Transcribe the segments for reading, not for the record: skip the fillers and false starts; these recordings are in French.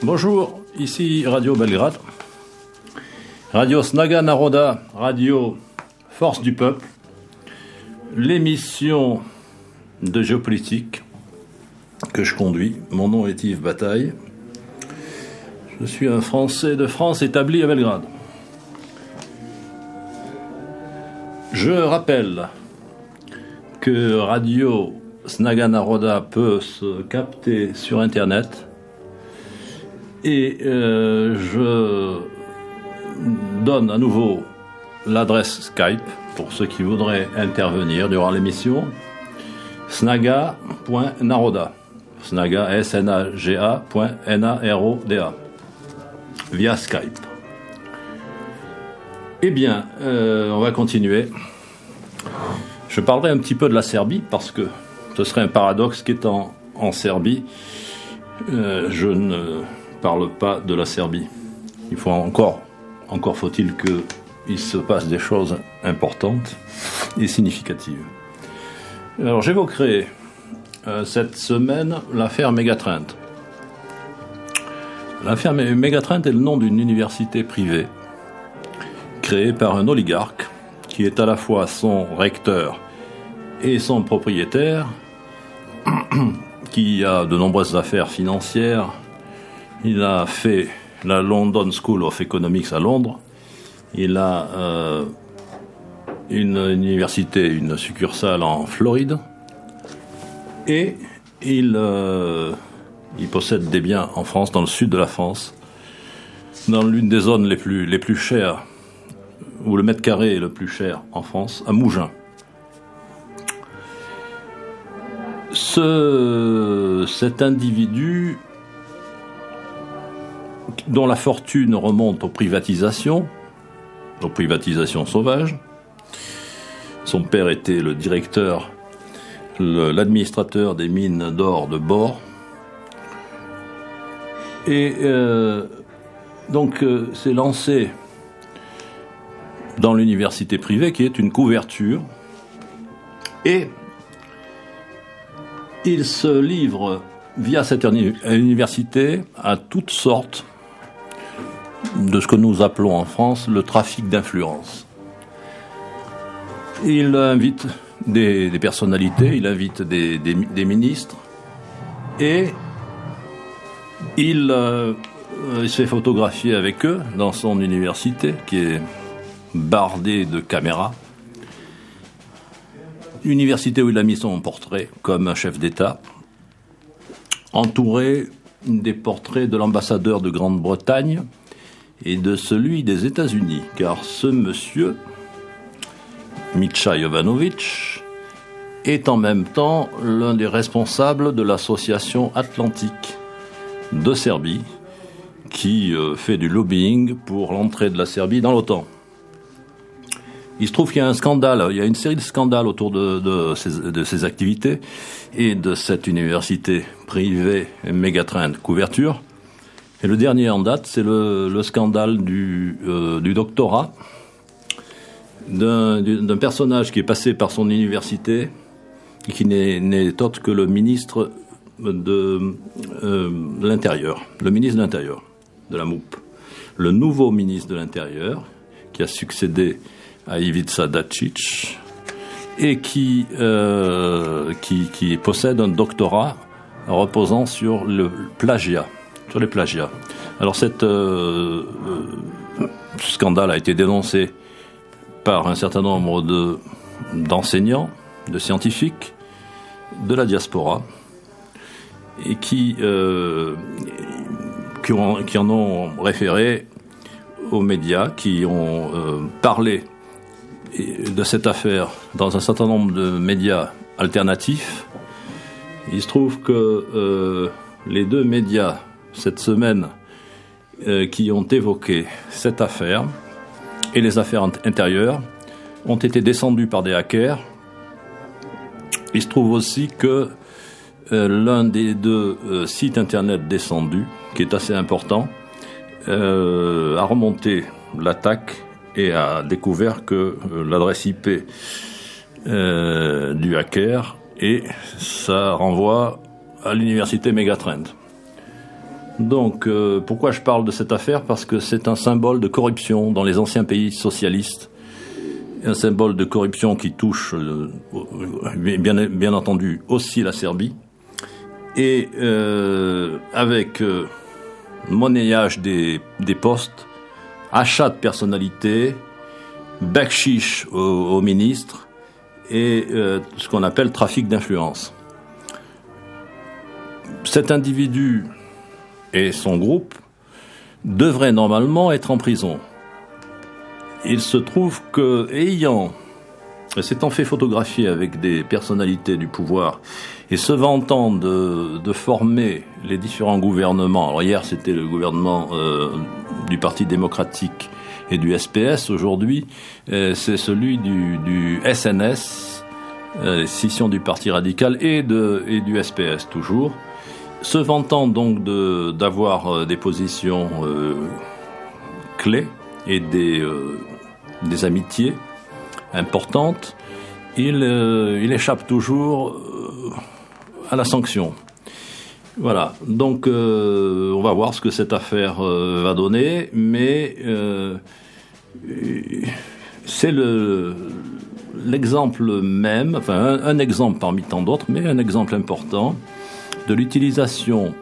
Bonjour, ici Radio Belgrade, Radio Snaga Naroda, Radio Force du Peuple, l'émission de géopolitique que je conduis. Mon nom est Yves Bataille. Je suis un Français de France établi à Belgrade. Je rappelle que Radio Snaga Naroda peut se capter sur Internet et je donne à nouveau l'adresse Skype pour ceux qui voudraient intervenir durant l'émission. snaga.naroda snaga snaga.naroda via Skype. Eh bien, on va continuer. Je parlerai un petit peu de la Serbie parce que ce serait un paradoxe qu'étant en Serbie, je ne parle pas de la Serbie. Il faut encore faut-il qu'il se passe des choses importantes et significatives. Alors j'évoquerai cette semaine l'affaire Megatrend. L'affaire Megatrend est le nom d'une université privée créée par un oligarque qui est à la fois son recteur et son propriétaire, qui a de nombreuses affaires financières. Il a fait la London School of Economics à Londres. Il a une université, une succursale en Floride. Et il possède des biens en France, dans le sud de la France, dans l'une des zones les plus chères, où le mètre carré est le plus cher en France, à Mougins. Cet individu, dont la fortune remonte aux privatisations sauvages. Son père était le directeur, l'administrateur des mines d'or de Bor. Et donc s'est lancé dans l'université privée qui est une couverture. Et il se livre via cette université à toutes sortes de ce que nous appelons en France le trafic d'influence. Il invite des personnalités, il invite des ministres et il se fait photographier avec eux dans son université qui est bardée de caméras. Université où il a mis son portrait comme un chef d'État, entouré des portraits de l'ambassadeur de Grande-Bretagne et de celui des États-Unis, car ce monsieur, Micha Jovanovic, est en même temps l'un des responsables de l'association Atlantique de Serbie, qui fait du lobbying pour l'entrée de la Serbie dans l'OTAN. Il se trouve qu'il y a un scandale, il y a une série de scandales autour de ces activités et de cette université privée Megatrend couverture. Et le dernier en date, c'est le scandale du doctorat d'un personnage qui est passé par son université et qui n'est autre que le ministre de l'Intérieur, le ministre de l'Intérieur, de la MOUP. Le nouveau ministre de l'Intérieur qui a succédé à Ivica Dačić et qui possède un doctorat reposant sur le plagiat, sur les plagiats. Alors ce scandale a été dénoncé par un certain nombre d'enseignants, de scientifiques, de la diaspora, et qui en ont référé aux médias, qui ont parlé de cette affaire dans un certain nombre de médias alternatifs. Il se trouve que les deux médias, cette semaine, qui ont évoqué cette affaire et les affaires intérieures, ont été descendus par des hackers. Il se trouve aussi que l'un des deux sites internet descendus, qui est assez important, a remonté l'attaque et a découvert que l'adresse IP du hacker, et ça renvoie à l'université Megatrend. Donc, pourquoi je parle de cette affaire? Parce que c'est un symbole de corruption dans les anciens pays socialistes. Un symbole de corruption qui touche, bien entendu, aussi la Serbie. Et avec monnayage des postes, achat de personnalités, bakshish aux ministres et ce qu'on appelle trafic d'influence. Cet individu et son groupe devraient normalement être en prison. Il se trouve que, s'étant fait photographier avec des personnalités du pouvoir et se vantant de former les différents gouvernements, alors hier c'était le gouvernement du Parti démocratique et du SPS, aujourd'hui c'est celui du SNS, scission du Parti radical et du SPS toujours, se vantant donc d'avoir des positions clés et des amitiés importantes, il échappe toujours à la sanction. Voilà, donc on va voir ce que cette affaire va donner, mais c'est l'exemple même, enfin un exemple parmi tant d'autres, mais un exemple important de l'utilisation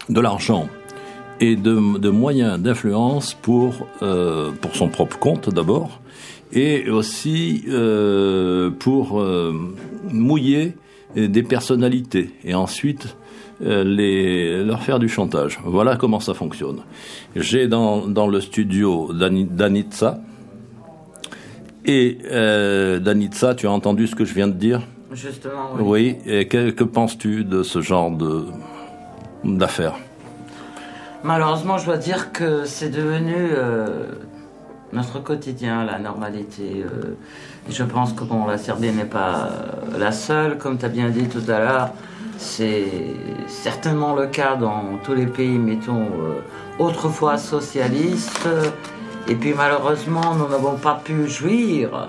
de l'argent et de moyens d'influence pour son propre compte d'abord, et aussi pour mouiller des personnalités et ensuite leur faire du chantage. Voilà comment ça fonctionne. J'ai dans le studio Danica. Et Danica, tu as entendu ce que je viens de dire? Justement, oui. Oui, et que penses-tu de ce genre d'affaires? Malheureusement, je dois dire que c'est devenu notre quotidien, la normalité. Et je pense que la Serbie n'est pas la seule. Comme tu as bien dit tout à l'heure, c'est certainement le cas dans tous les pays, mettons, autrefois socialistes. Et puis malheureusement, nous n'avons pas pu jouir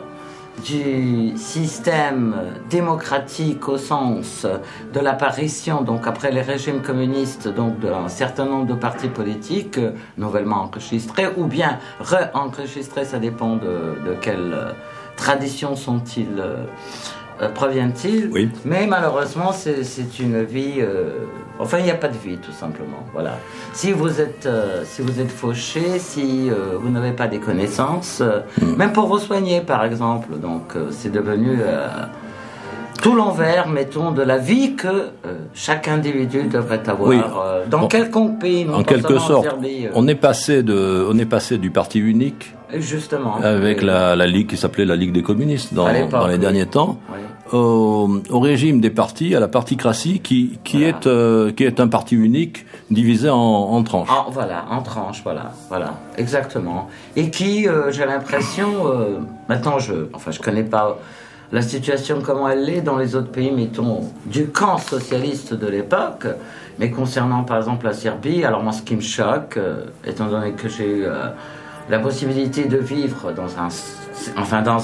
du système démocratique au sens de l'apparition, donc après les régimes communistes, donc d'un certain nombre de partis politiques nouvellement enregistrés ou bien re-enregistrés, ça dépend de quelle tradition proviennent-ils. Oui. Mais malheureusement, c'est une vie. Enfin, il n'y a pas de vie, tout simplement. Voilà. Si vous êtes fauché, si vous n'avez pas des connaissances, même pour vous soigner, par exemple. Donc, c'est devenu tout l'envers, mettons, de la vie que chaque individu devrait avoir, oui. Dans quelconque pays, non en quelque sorte. Serbie, on est passé du parti unique. Justement. Avec la Ligue qui s'appelait la Ligue des communistes dans les derniers temps, oui. Au régime des partis, à la particratie qui est un parti unique divisé en tranches. En tranches, voilà, exactement. Et qui, j'ai l'impression, maintenant je connais pas la situation comment elle est dans les autres pays, mettons, du camp socialiste de l'époque, mais concernant par exemple la Serbie, alors moi ce qui me choque, étant donné que j'ai eu la possibilité de vivre dans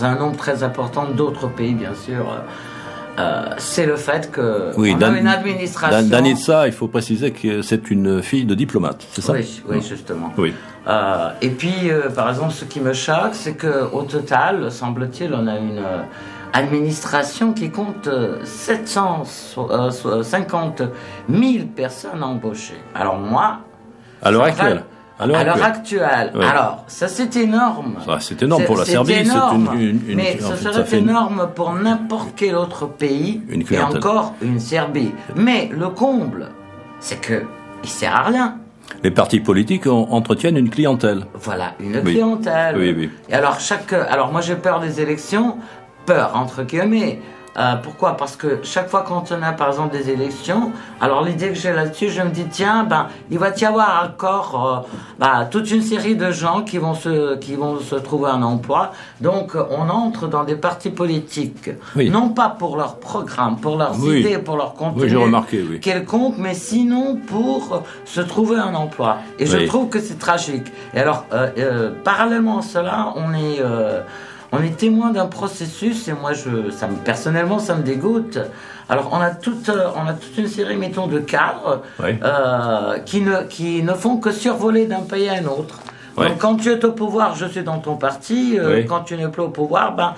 un nombre très important d'autres pays, bien sûr, c'est le fait que on a une administration. Danica, il faut préciser que c'est une fille de diplomate, c'est ça? Oui, justement. Oui. Et puis, par exemple, ce qui me choque, c'est qu'au total, semble-t-il, on a une administration qui compte 750 000 personnes embauchées. Alors moi, à l'heure actuelle. À l'heure actuelle. Oui. Alors, ça c'est énorme. C'est énorme pour la Serbie. Mais ce serait énorme pour n'importe quel autre pays, et encore une Serbie. Mais le comble, c'est que il sert à rien. Les partis politiques entretiennent une clientèle. Voilà, une clientèle. Oui. Et alors moi j'ai peur des élections, entre guillemets. Pourquoi? Parce que chaque fois quand on a par exemple des élections, alors l'idée que j'ai là-dessus, je me dis tiens, il va y avoir encore toute une série de gens qui vont se trouver un emploi. Donc on entre dans des partis politiques, non pas pour leur programme, pour leurs idées, pour leur contenu quelconque, mais sinon pour se trouver un emploi. Et je trouve que c'est tragique. Et alors parallèlement à cela, on est témoin d'un processus, et moi, personnellement, ça me dégoûte. Alors, on a toute une série, mettons, de cadres qui ne font que survoler d'un pays à un autre. Donc, quand tu es au pouvoir, je suis dans ton parti. Quand tu n'es plus au pouvoir,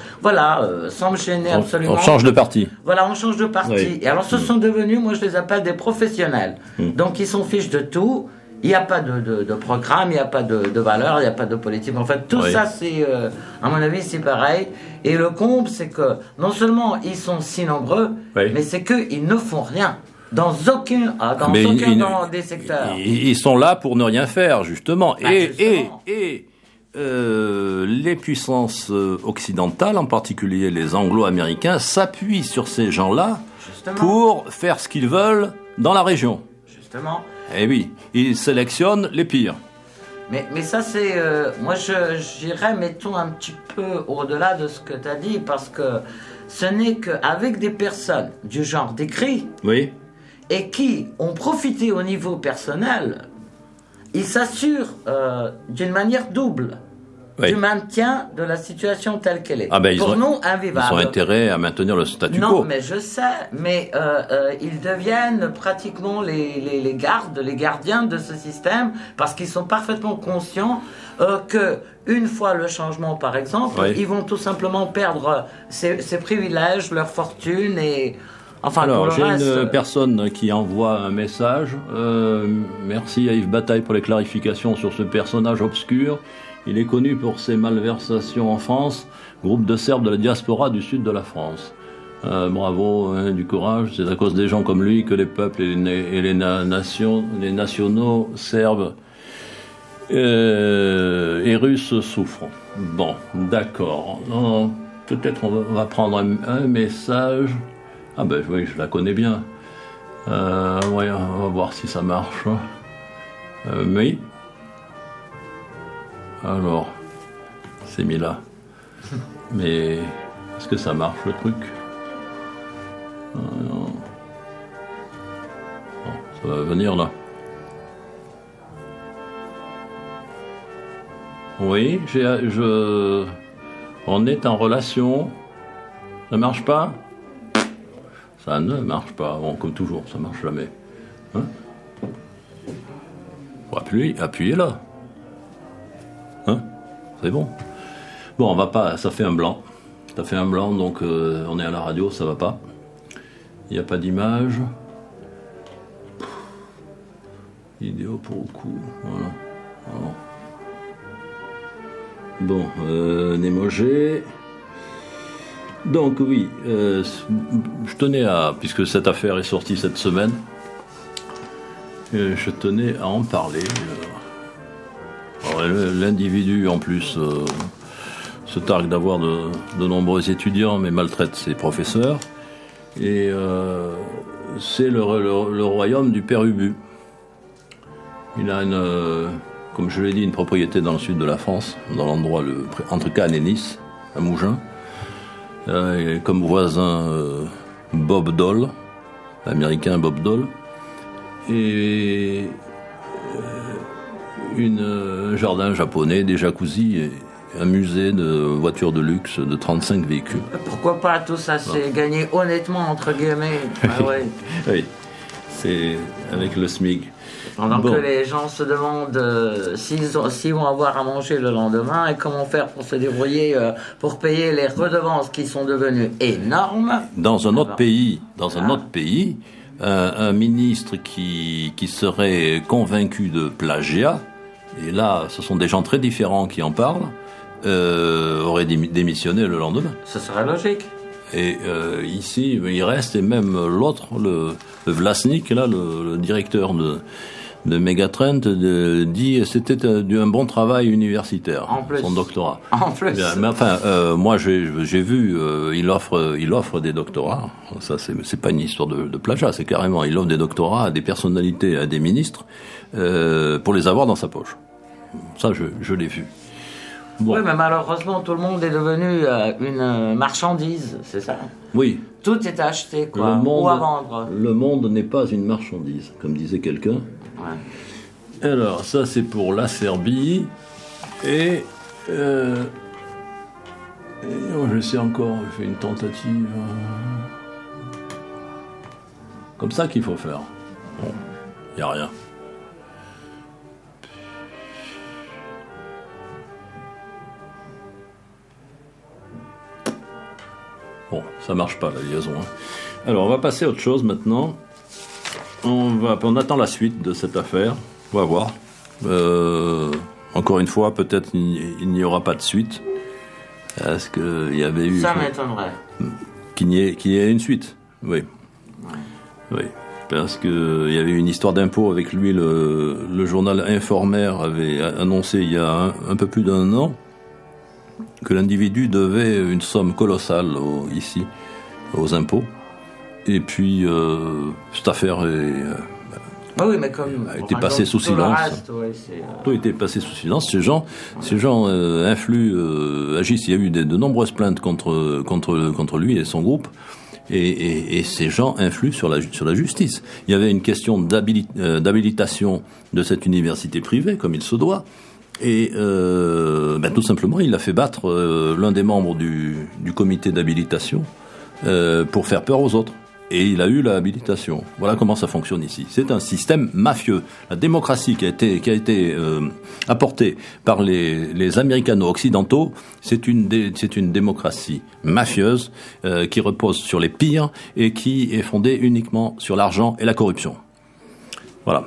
sans me gêner absolument. On change de parti. Voilà, on change de parti. Oui. Et alors, ce sont devenus, moi, je les appelle des professionnels. Donc, ils s'en fichent de tout. Il n'y a pas de programme, il n'y a pas de valeur, il n'y a pas de politique. En fait, tout ça, c'est, à mon avis, c'est pareil. Et le comble, c'est que non seulement ils sont si nombreux, mais c'est qu'ils ne font rien. Dans aucun des secteurs. Ils sont là pour ne rien faire, justement. Et les puissances occidentales, en particulier les anglo-américains, s'appuient sur ces gens-là pour faire ce qu'ils veulent dans la région. Justement. Eh oui, ils sélectionnent les pires. Mais ça, c'est... moi, j'irais, mettons, un petit peu au-delà de ce que tu as dit, parce que ce n'est qu'avec des personnes du genre décrit, et qui ont profité au niveau personnel, ils s'assurent d'une manière double du maintien de la situation telle qu'elle est. Pour nous, invivable. Ils ont intérêt à maintenir le statu quo. Non, mais je sais, mais ils deviennent pratiquement les gardiens de ce système, parce qu'ils sont parfaitement conscients que une fois le changement, par exemple, ils vont tout simplement perdre ces privilèges, leur fortune et... Enfin, alors, j'ai une personne qui envoie un message. Merci à Yves Bataille pour les clarifications sur ce personnage obscur. Il est connu pour ses malversations en France, groupe de Serbes de la diaspora du sud de la France. Bravo, du courage. C'est à cause des gens comme lui que les peuples et les nationaux serbes et russes souffrent. Bon, d'accord. Peut-être on va prendre un message. Ah ben oui, je la connais bien. On va voir si ça marche. Oui. Alors, c'est mis là. Mais est-ce que ça marche le truc? Non, ça va venir là. Oui, on est en relation. Ça marche pas? Ça ne marche pas. Bon, comme toujours, ça marche jamais. Hein? Appuyez là. Hein? C'est bon. Bon, on va pas. Ça fait un blanc. Ça fait un blanc, donc on est à la radio, ça va pas. Il n'y a pas d'image. Vidéo pour le coup. Voilà. Bon, Némogé. Donc oui, je tenais à, puisque cette affaire est sortie cette semaine, je tenais à en parler. Alors, l'individu en plus se targue d'avoir de nombreux étudiants, mais maltraite ses professeurs. Et c'est le royaume du père Ubu. Il a comme je l'ai dit, une propriété dans le sud de la France, dans l'endroit entre Cannes et Nice, à Mougins. Comme voisin Bob Dole, l'américain Bob Dole, et un jardin japonais, des jacuzzis, et un musée de voitures de luxe de 35 véhicules. Pourquoi pas, tout ça, c'est gagné honnêtement, entre guillemets. Oui, c'est avec le SMIC. Pendant que les gens se demandent s'ils vont avoir à manger le lendemain et comment faire pour se débrouiller pour payer les redevances qui sont devenues énormes. Dans un autre pays, un ministre qui serait convaincu de plagiat, et là, ce sont des gens très différents qui en parlent, aurait démissionné le lendemain. Ce serait logique. Et ici, il reste, et même l'autre, le Vlasnik, là, le directeur de Megatrend, dit c'était un bon travail universitaire, son doctorat. En plus. Mais enfin, moi j'ai vu, il offre des doctorats. Ça, c'est pas une histoire de plagiat, c'est carrément, il offre des doctorats à des personnalités, à des ministres, pour les avoir dans sa poche. Ça, je l'ai vu. Bon. Oui, mais malheureusement, tout le monde est devenu une marchandise, c'est ça? Oui. Tout est acheté, quoi, ou à vendre. Le monde n'est pas une marchandise, comme disait quelqu'un. Ouais. Alors, ça, c'est pour la Serbie. Et Et j'essaie encore, je fais une tentative. Comme ça qu'il faut faire. Bon, il n'y a rien. Bon, ça marche pas la liaison. Alors, on va passer à autre chose maintenant. On attend la suite de cette affaire. On va voir. Encore une fois, peut-être il n'y aura pas de suite. Est-ce qu'il y avait eu... Ça m'étonnerait. Qu'il y ait une suite, oui. Oui, parce qu'il y avait une histoire d'impôt avec lui. Le journal Informer avait annoncé il y a un peu plus d'1 an que l'individu devait une somme colossale ici, aux impôts. Et puis, cette affaire oui, mais comme a été passée sous silence. Tout a été passé sous silence. Ces gens influent, agissent. Il y a eu de nombreuses plaintes contre lui et son groupe. Et ces gens influent sur la justice. Il y avait une question d'habilitation de cette université privée, comme il se doit. Et tout simplement, il a fait battre l'un des membres du comité d'habilitation pour faire peur aux autres. Et il a eu l'habilitation. Voilà comment ça fonctionne ici. C'est un système mafieux. La démocratie qui a été apportée par les Américano-occidentaux, c'est une démocratie mafieuse qui repose sur les pires et qui est fondée uniquement sur l'argent et la corruption. Voilà.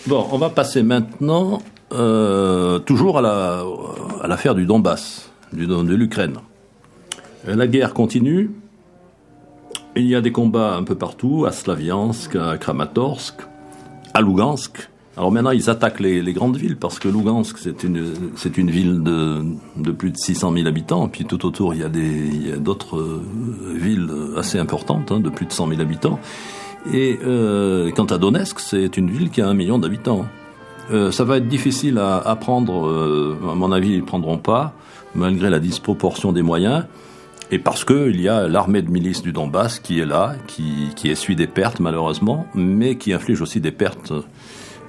Bon, on va passer maintenant toujours à l'affaire du Donbass, de l'Ukraine. La guerre continue. Il y a des combats un peu partout, à Slaviansk, à Kramatorsk, à Lugansk. Alors maintenant, ils attaquent les grandes villes, parce que Lugansk, c'est une ville de plus de 600 000 habitants, puis tout autour, il y a d'autres villes assez importantes, de plus de 100 000 habitants. Et quant à Donetsk, c'est une ville qui a 1 million d'habitants. Ça va être difficile à prendre, à mon avis, ils ne prendront pas, malgré la disproportion des moyens. Et parce qu'il y a l'armée de milices du Donbass qui est là, qui essuie des pertes malheureusement, mais qui inflige aussi des pertes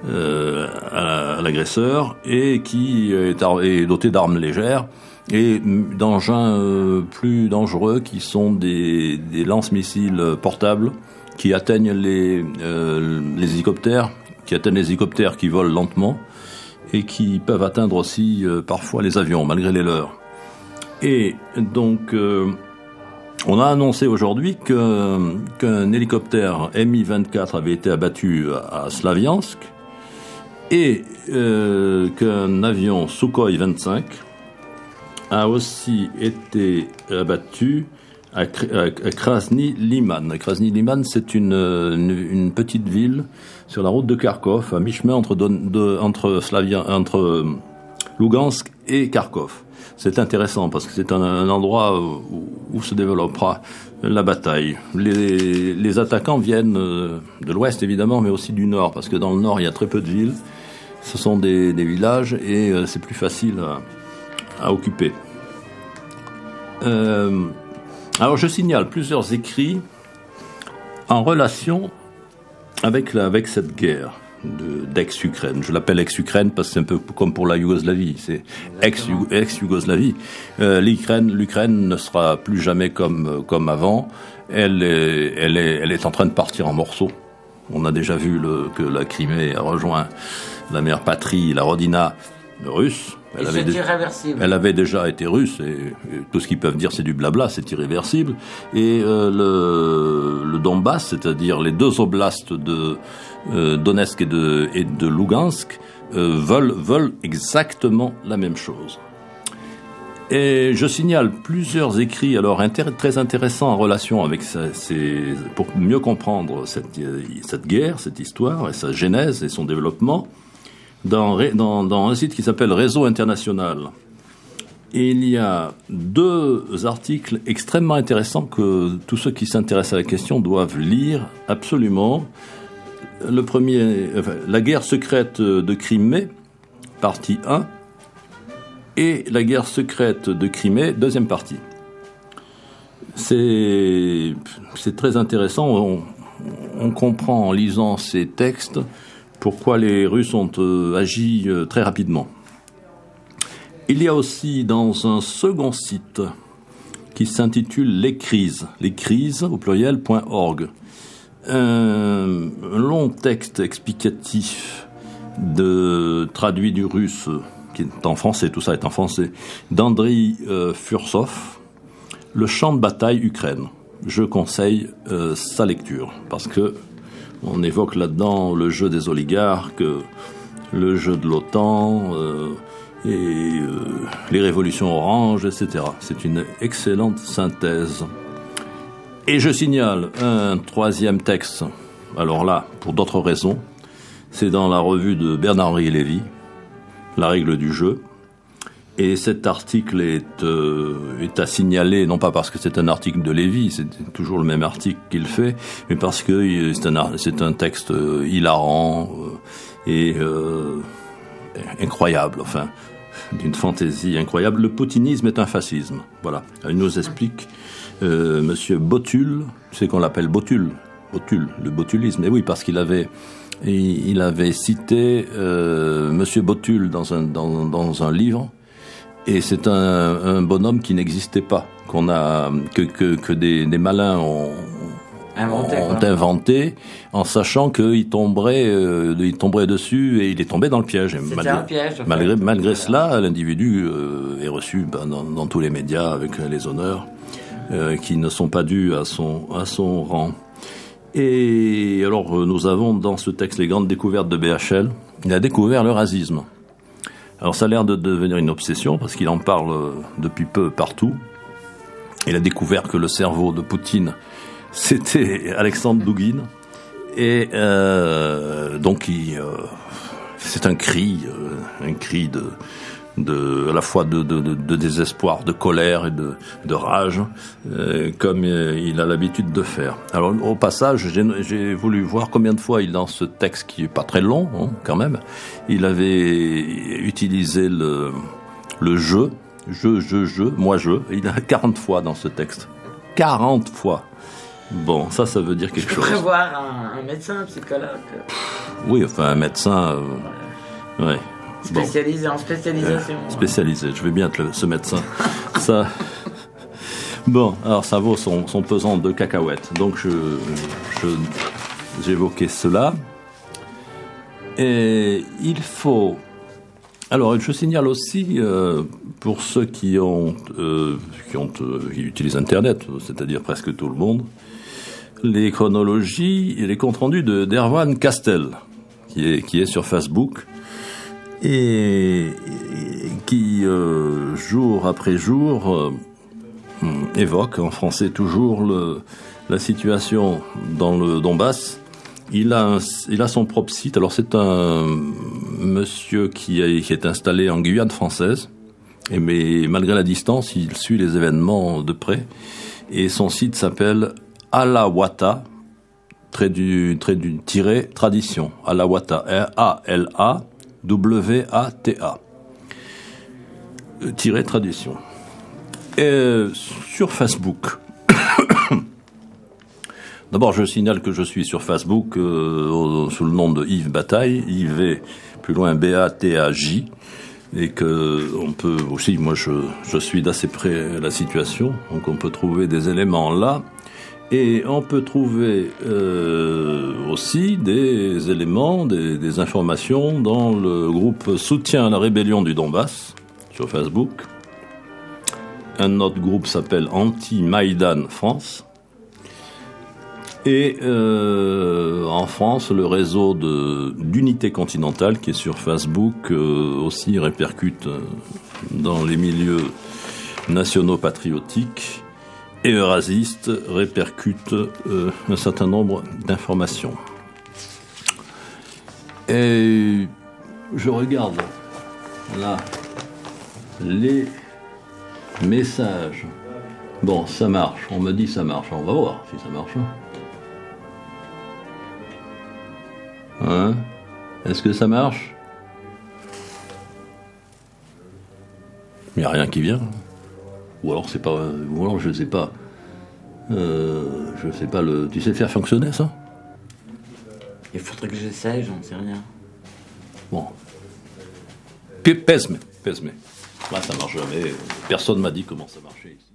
à l'agresseur, et qui est doté d'armes légères et d'engins plus dangereux qui sont des lance-missiles portables qui atteignent les hélicoptères, qui volent lentement et qui peuvent atteindre aussi parfois les avions malgré les leurs. Et donc, on a annoncé aujourd'hui qu'un hélicoptère Mi-24 avait été abattu à Slaviansk et qu'un avion Sukhoi 25 a aussi été abattu à Krasny Liman. Krasny Liman, c'est une petite ville sur la route de Kharkov, à mi-chemin entre Lugansk et Kharkov. C'est intéressant parce que c'est un endroit où se développera la bataille. Les attaquants viennent de l'ouest évidemment, mais aussi du nord, parce que dans le nord il y a très peu de villes. Ce sont des villages et c'est plus facile à occuper. Alors je signale plusieurs écrits en relation avec cette guerre d'ex-Ukraine. Je l'appelle ex-Ukraine parce que c'est un peu comme pour la Yougoslavie, c'est ex-Yougoslavie. L'Ukraine ne sera plus jamais comme avant. Elle est en train de partir en morceaux. On a déjà vu que la Crimée a rejoint la mère patrie, la Rodina russe. Elle avait déjà été russe, et tout ce qu'ils peuvent dire c'est du blabla, c'est irréversible. Et le Donbass, c'est-à-dire les deux oblasts de Donetsk et de Lugansk, veulent exactement la même chose. Et je signale plusieurs écrits très intéressants en relation avec pour mieux comprendre cette guerre, cette histoire, et sa genèse et son développement, dans un site qui s'appelle Réseau International. Et il y a 2 articles extrêmement intéressants que tous ceux qui s'intéressent à la question doivent lire absolument. Le premier, La guerre secrète de Crimée, partie 1, et La guerre secrète de Crimée, deuxième partie. C'est très intéressant. On comprend en lisant ces textes pourquoi les Russes ont agi très rapidement. Il y a aussi dans un second site qui s'intitule Les crises au pluriel.org. Un long texte explicatif traduit du russe, qui est en français, tout ça est en français, d'Andriy Fursov, Le champ de bataille Ukraine. Je conseille sa lecture, parce que on évoque là-dedans le jeu des oligarques, le jeu de l'OTAN, les révolutions oranges, etc. C'est une excellente synthèse. Et je signale un troisième texte, alors là, pour d'autres raisons, c'est dans la revue de Bernard-Henri Lévy, La règle du jeu. Et cet article est à signaler, non pas parce que c'est un article de Lévy, c'est toujours le même article qu'il fait, mais parce que c'est un texte hilarant et incroyable, enfin, d'une fantaisie incroyable. Le poutinisme est un fascisme. Voilà. Il nous explique Monsieur Botul, c'est qu'on l'appelle Botul, le botulisme. Et oui, parce qu'il avait cité Monsieur Botul dans un livre. Et c'est un bonhomme qui n'existait pas, que des malins ont inventé, en sachant qu'il tomberait dessus, et il est tombé dans le piège. C'était un piège. Malgré cela, l'individu est reçu dans tous les médias avec les honneurs qui ne sont pas dus à son rang. Et alors, nous avons dans ce texte les grandes découvertes de BHL. Il a découvert le racisme. Alors ça a l'air de devenir une obsession parce qu'il en parle depuis peu partout. Il a découvert que le cerveau de Poutine, c'était Alexandre Douguine. Et donc c'est un cri à la fois de désespoir, de colère et de rage, comme il a l'habitude de faire. Alors au passage, j'ai voulu voir combien de fois dans ce texte, qui est pas très long quand même, il avait utilisé le jeu, moi je. Il a 40 fois dans ce texte. 40 fois. Bon, ça veut dire quelque chose. Je pourrais voir un médecin, un psychologue. Oui, enfin un médecin, ouais. Spécialisé en spécialisation. Spécialisé, je vais bien ce médecin. Ça. Bon, alors ça vaut son pesant de cacahuètes. Donc j'évoquais cela. Et il faut. Alors je signale aussi pour ceux qui utilisent Internet, c'est-à-dire presque tout le monde, les chronologies et les comptes rendus d'Erwan Castel, qui est sur Facebook. Et qui, jour après jour, évoque en français toujours la situation dans le Donbass. Il a son propre site. Alors c'est un monsieur qui est installé en Guyane française, mais malgré la distance, il suit les événements de près. Et son site s'appelle Alawata, tradition. Alawata, ALAWATA. Tradition. Et sur Facebook. D'abord, je signale que je suis sur Facebook sous le nom de Yves Bataille, Yves plus loin BATAJ, et que on peut aussi, moi je suis d'assez près la situation, donc on peut trouver des éléments là. Et on peut trouver aussi des éléments, des informations dans le groupe Soutien à la rébellion du Donbass sur Facebook. Un autre groupe s'appelle Anti-Maïdan France. Et en France, le réseau d'Unité Continentale qui est sur Facebook aussi répercute dans les milieux nationaux patriotiques. Et Eurasiste répercute un certain nombre d'informations. Et je regarde là les messages. Bon, ça marche, on me dit ça marche, on va voir si ça marche. Hein? Est-ce que ça marche? Il n'y a rien qui vient. Ou alors c'est pas, ou alors je sais pas. Je sais pas le. Tu sais faire fonctionner ça? Il faudrait que j'essaye, j'en sais rien. Bon. Pèse-moi. Là ça marche jamais. Personne m'a dit comment ça marchait ici.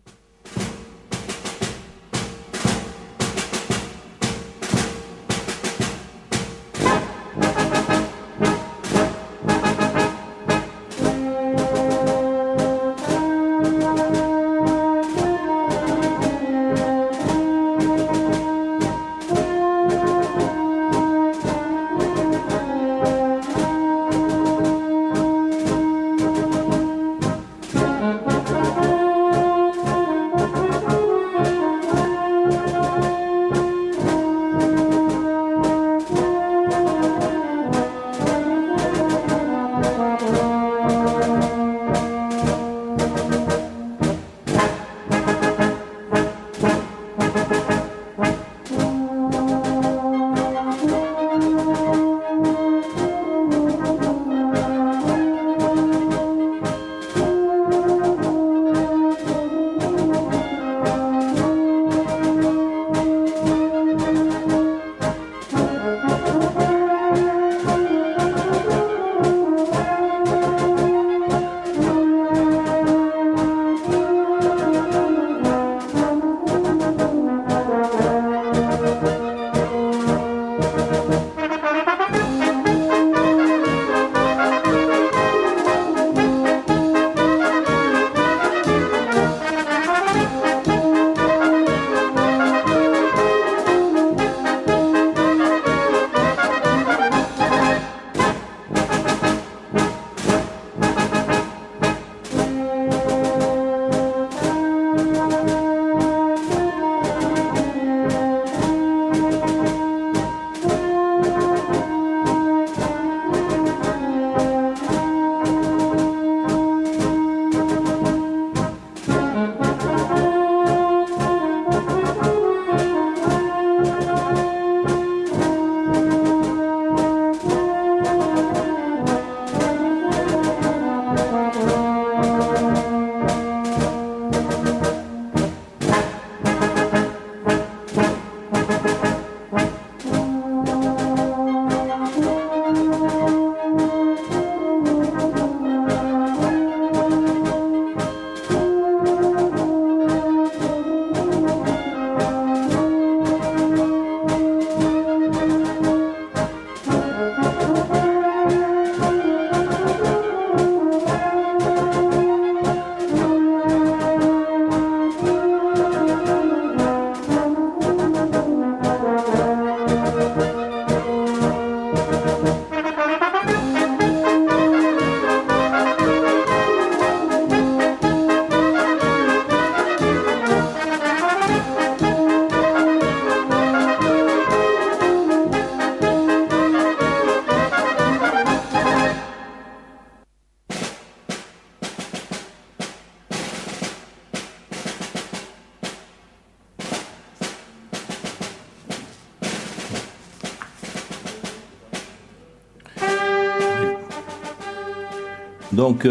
Donc,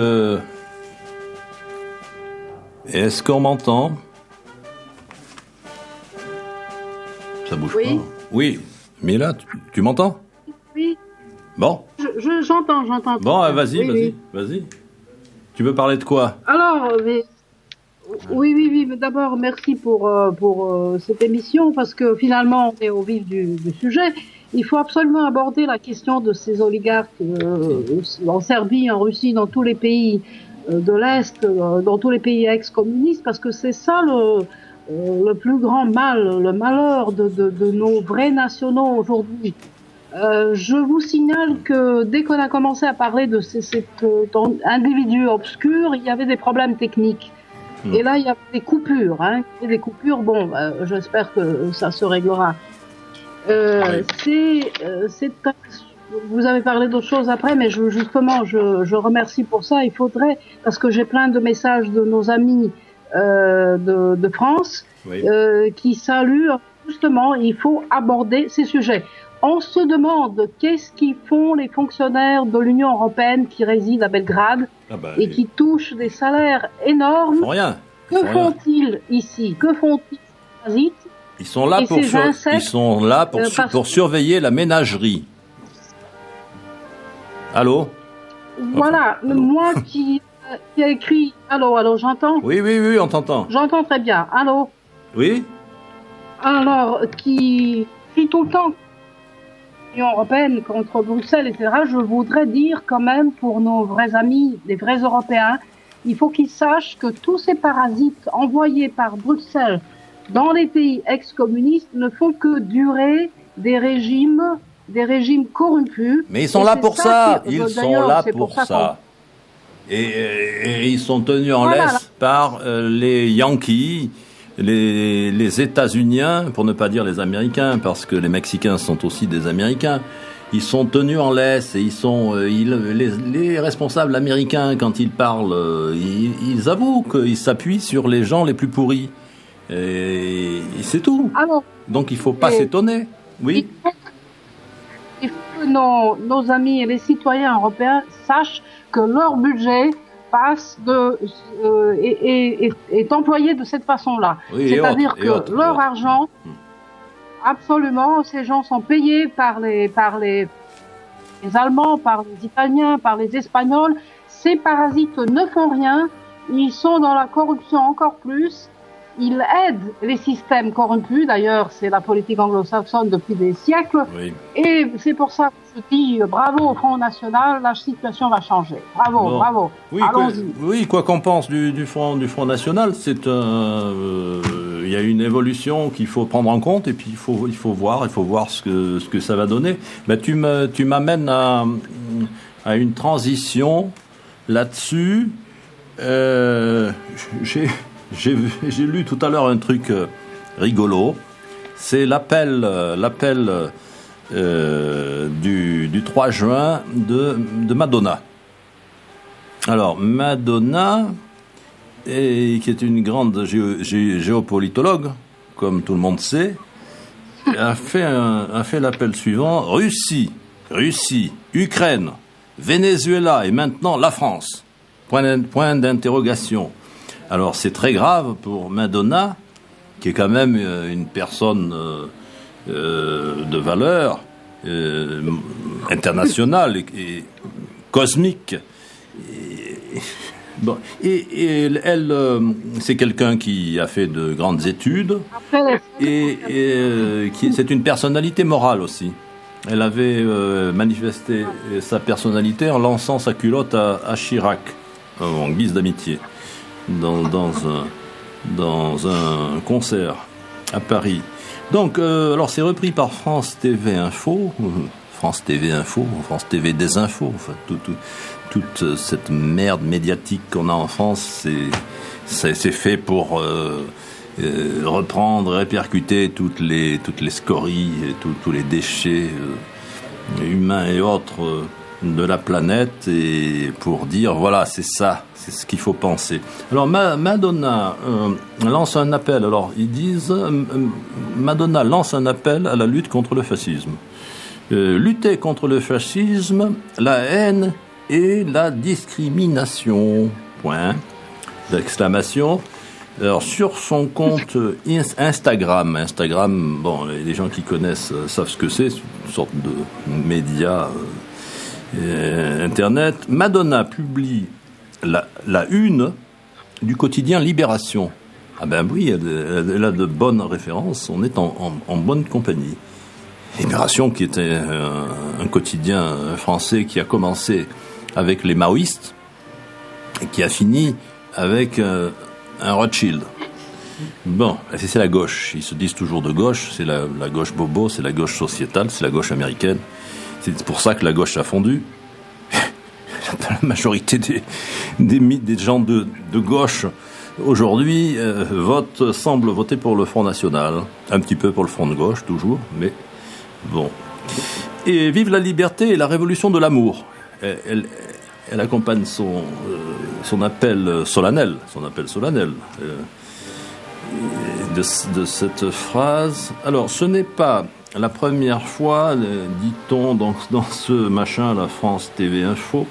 est-ce qu'on m'entend? Ça bouge Oui. pas. Oui, mais là, tu m'entends? Oui. Bon. J'entends. Bon, vas-y, Oui. vas-y. Tu veux parler de quoi? Alors, oui, mais d'abord, merci pour cette émission, parce que finalement, on est au vif du sujet. Il faut absolument aborder la question de ces oligarques en Serbie, en Russie, dans tous les pays de l'Est, dans tous les pays ex-communistes, parce que c'est ça le plus grand mal, le malheur de nos vrais nationaux aujourd'hui. Je vous signale que dès qu'on a commencé à parler de cet individu obscur, il y avait des problèmes techniques. Et là, il y avait des coupures. Bon, j'espère que ça se réglera. Vous avez parlé d'autres choses après, mais je remercie pour ça. Il faudrait, parce que j'ai plein de messages de nos amis de France qui saluent justement. Il faut aborder ces sujets. On se demande qu'est-ce qu'ils font les fonctionnaires de l'Union européenne qui résident à Belgrade et qui touchent des salaires énormes. Rien. Que font-ils ici? Que font-ils? Ils sont là pour surveiller la ménagerie. Allô? Voilà, allô. Moi qui a écrit... Allô, j'entends? Oui, on t'entend. J'entends très bien. Allô? Oui? Alors, qui crie tout le temps l'Union européenne contre Bruxelles, etc., je voudrais dire quand même pour nos vrais amis, les vrais Européens, il faut qu'ils sachent que tous ces parasites envoyés par Bruxelles dans les pays ex-communistes ne font que durer des régimes corrompus. Mais ils sont là pour ça. Ils sont là pour ça. Et ils sont tenus en laisse par les Yankees, les États-Uniens, pour ne pas dire les Américains, parce que les Mexicains sont aussi des Américains. Ils sont tenus en laisse et les responsables américains, quand ils parlent, ils avouent qu'ils s'appuient sur les gens les plus pourris. Et c'est tout. Alors, donc il faut pas s'étonner. Oui. Il faut que nos amis et les citoyens européens sachent que leur budget est employé de cette façon-là. Oui, c'est-à-dire que leur argent, absolument, ces gens sont payés par les Allemands, par les Italiens, par les Espagnols. Ces parasites ne font rien. Ils sont dans la corruption encore plus. Ils aident les systèmes corrompus. D'ailleurs, c'est la politique anglo-saxonne depuis des siècles. Oui. Et c'est pour ça que je dis bravo au Front National. La situation va changer. Bravo. Oui, allons-y. Quoi qu'on pense du Front National, il y a une évolution qu'il faut prendre en compte et puis il faut voir ce que ça va donner. Ben, tu m'amènes à une transition là-dessus. J'ai lu tout à l'heure un truc rigolo. C'est l'appel du 3 juin de Madonna. Alors, Madonna, qui est une grande géopolitologue, comme tout le monde sait, a fait l'appel suivant: Russie, Ukraine, Venezuela et maintenant la France. Point d'interrogation. Alors c'est très grave pour Madonna, qui est quand même une personne de valeur internationale et cosmique. Et elle, c'est quelqu'un qui a fait de grandes études et c'est une personnalité morale aussi. Elle avait manifesté sa personnalité en lançant sa culotte à Chirac en guise d'amitié. Dans un concert à Paris. Donc, alors c'est repris par France TV Info, France TV des infos, enfin, toute cette merde médiatique qu'on a en France, c'est fait pour reprendre, répercuter toutes les scories, et tous les déchets humains et autres de la planète, et pour dire voilà, c'est ça, c'est ce qu'il faut penser. Alors Madonna lance un appel. Alors ils disent Madonna lance un appel à la lutte contre le fascisme. Lutter contre le fascisme, la haine et la discrimination. Point d'exclamation. Alors, sur son compte Instagram, bon, les gens qui connaissent savent ce que c'est une sorte de média Internet. Madonna publie la une du quotidien Libération. Ah ben oui, elle a de bonnes références, on est en bonne compagnie. Libération, qui était un quotidien français qui a commencé avec les maoïstes et qui a fini avec un Rothschild. Bon, c'est la gauche. Ils se disent toujours de gauche. C'est la gauche bobo, c'est la gauche sociétale, c'est la gauche américaine. C'est pour ça que la gauche a fondu. La majorité des gens de gauche aujourd'hui semblent voter pour le Front National. Un petit peu pour le Front de gauche, toujours, mais bon. Et vive la liberté et la révolution de l'amour. Elle accompagne son appel solennel de cette phrase. Alors, ce n'est pas la première fois, dit-on dans ce machin, la France TV Info,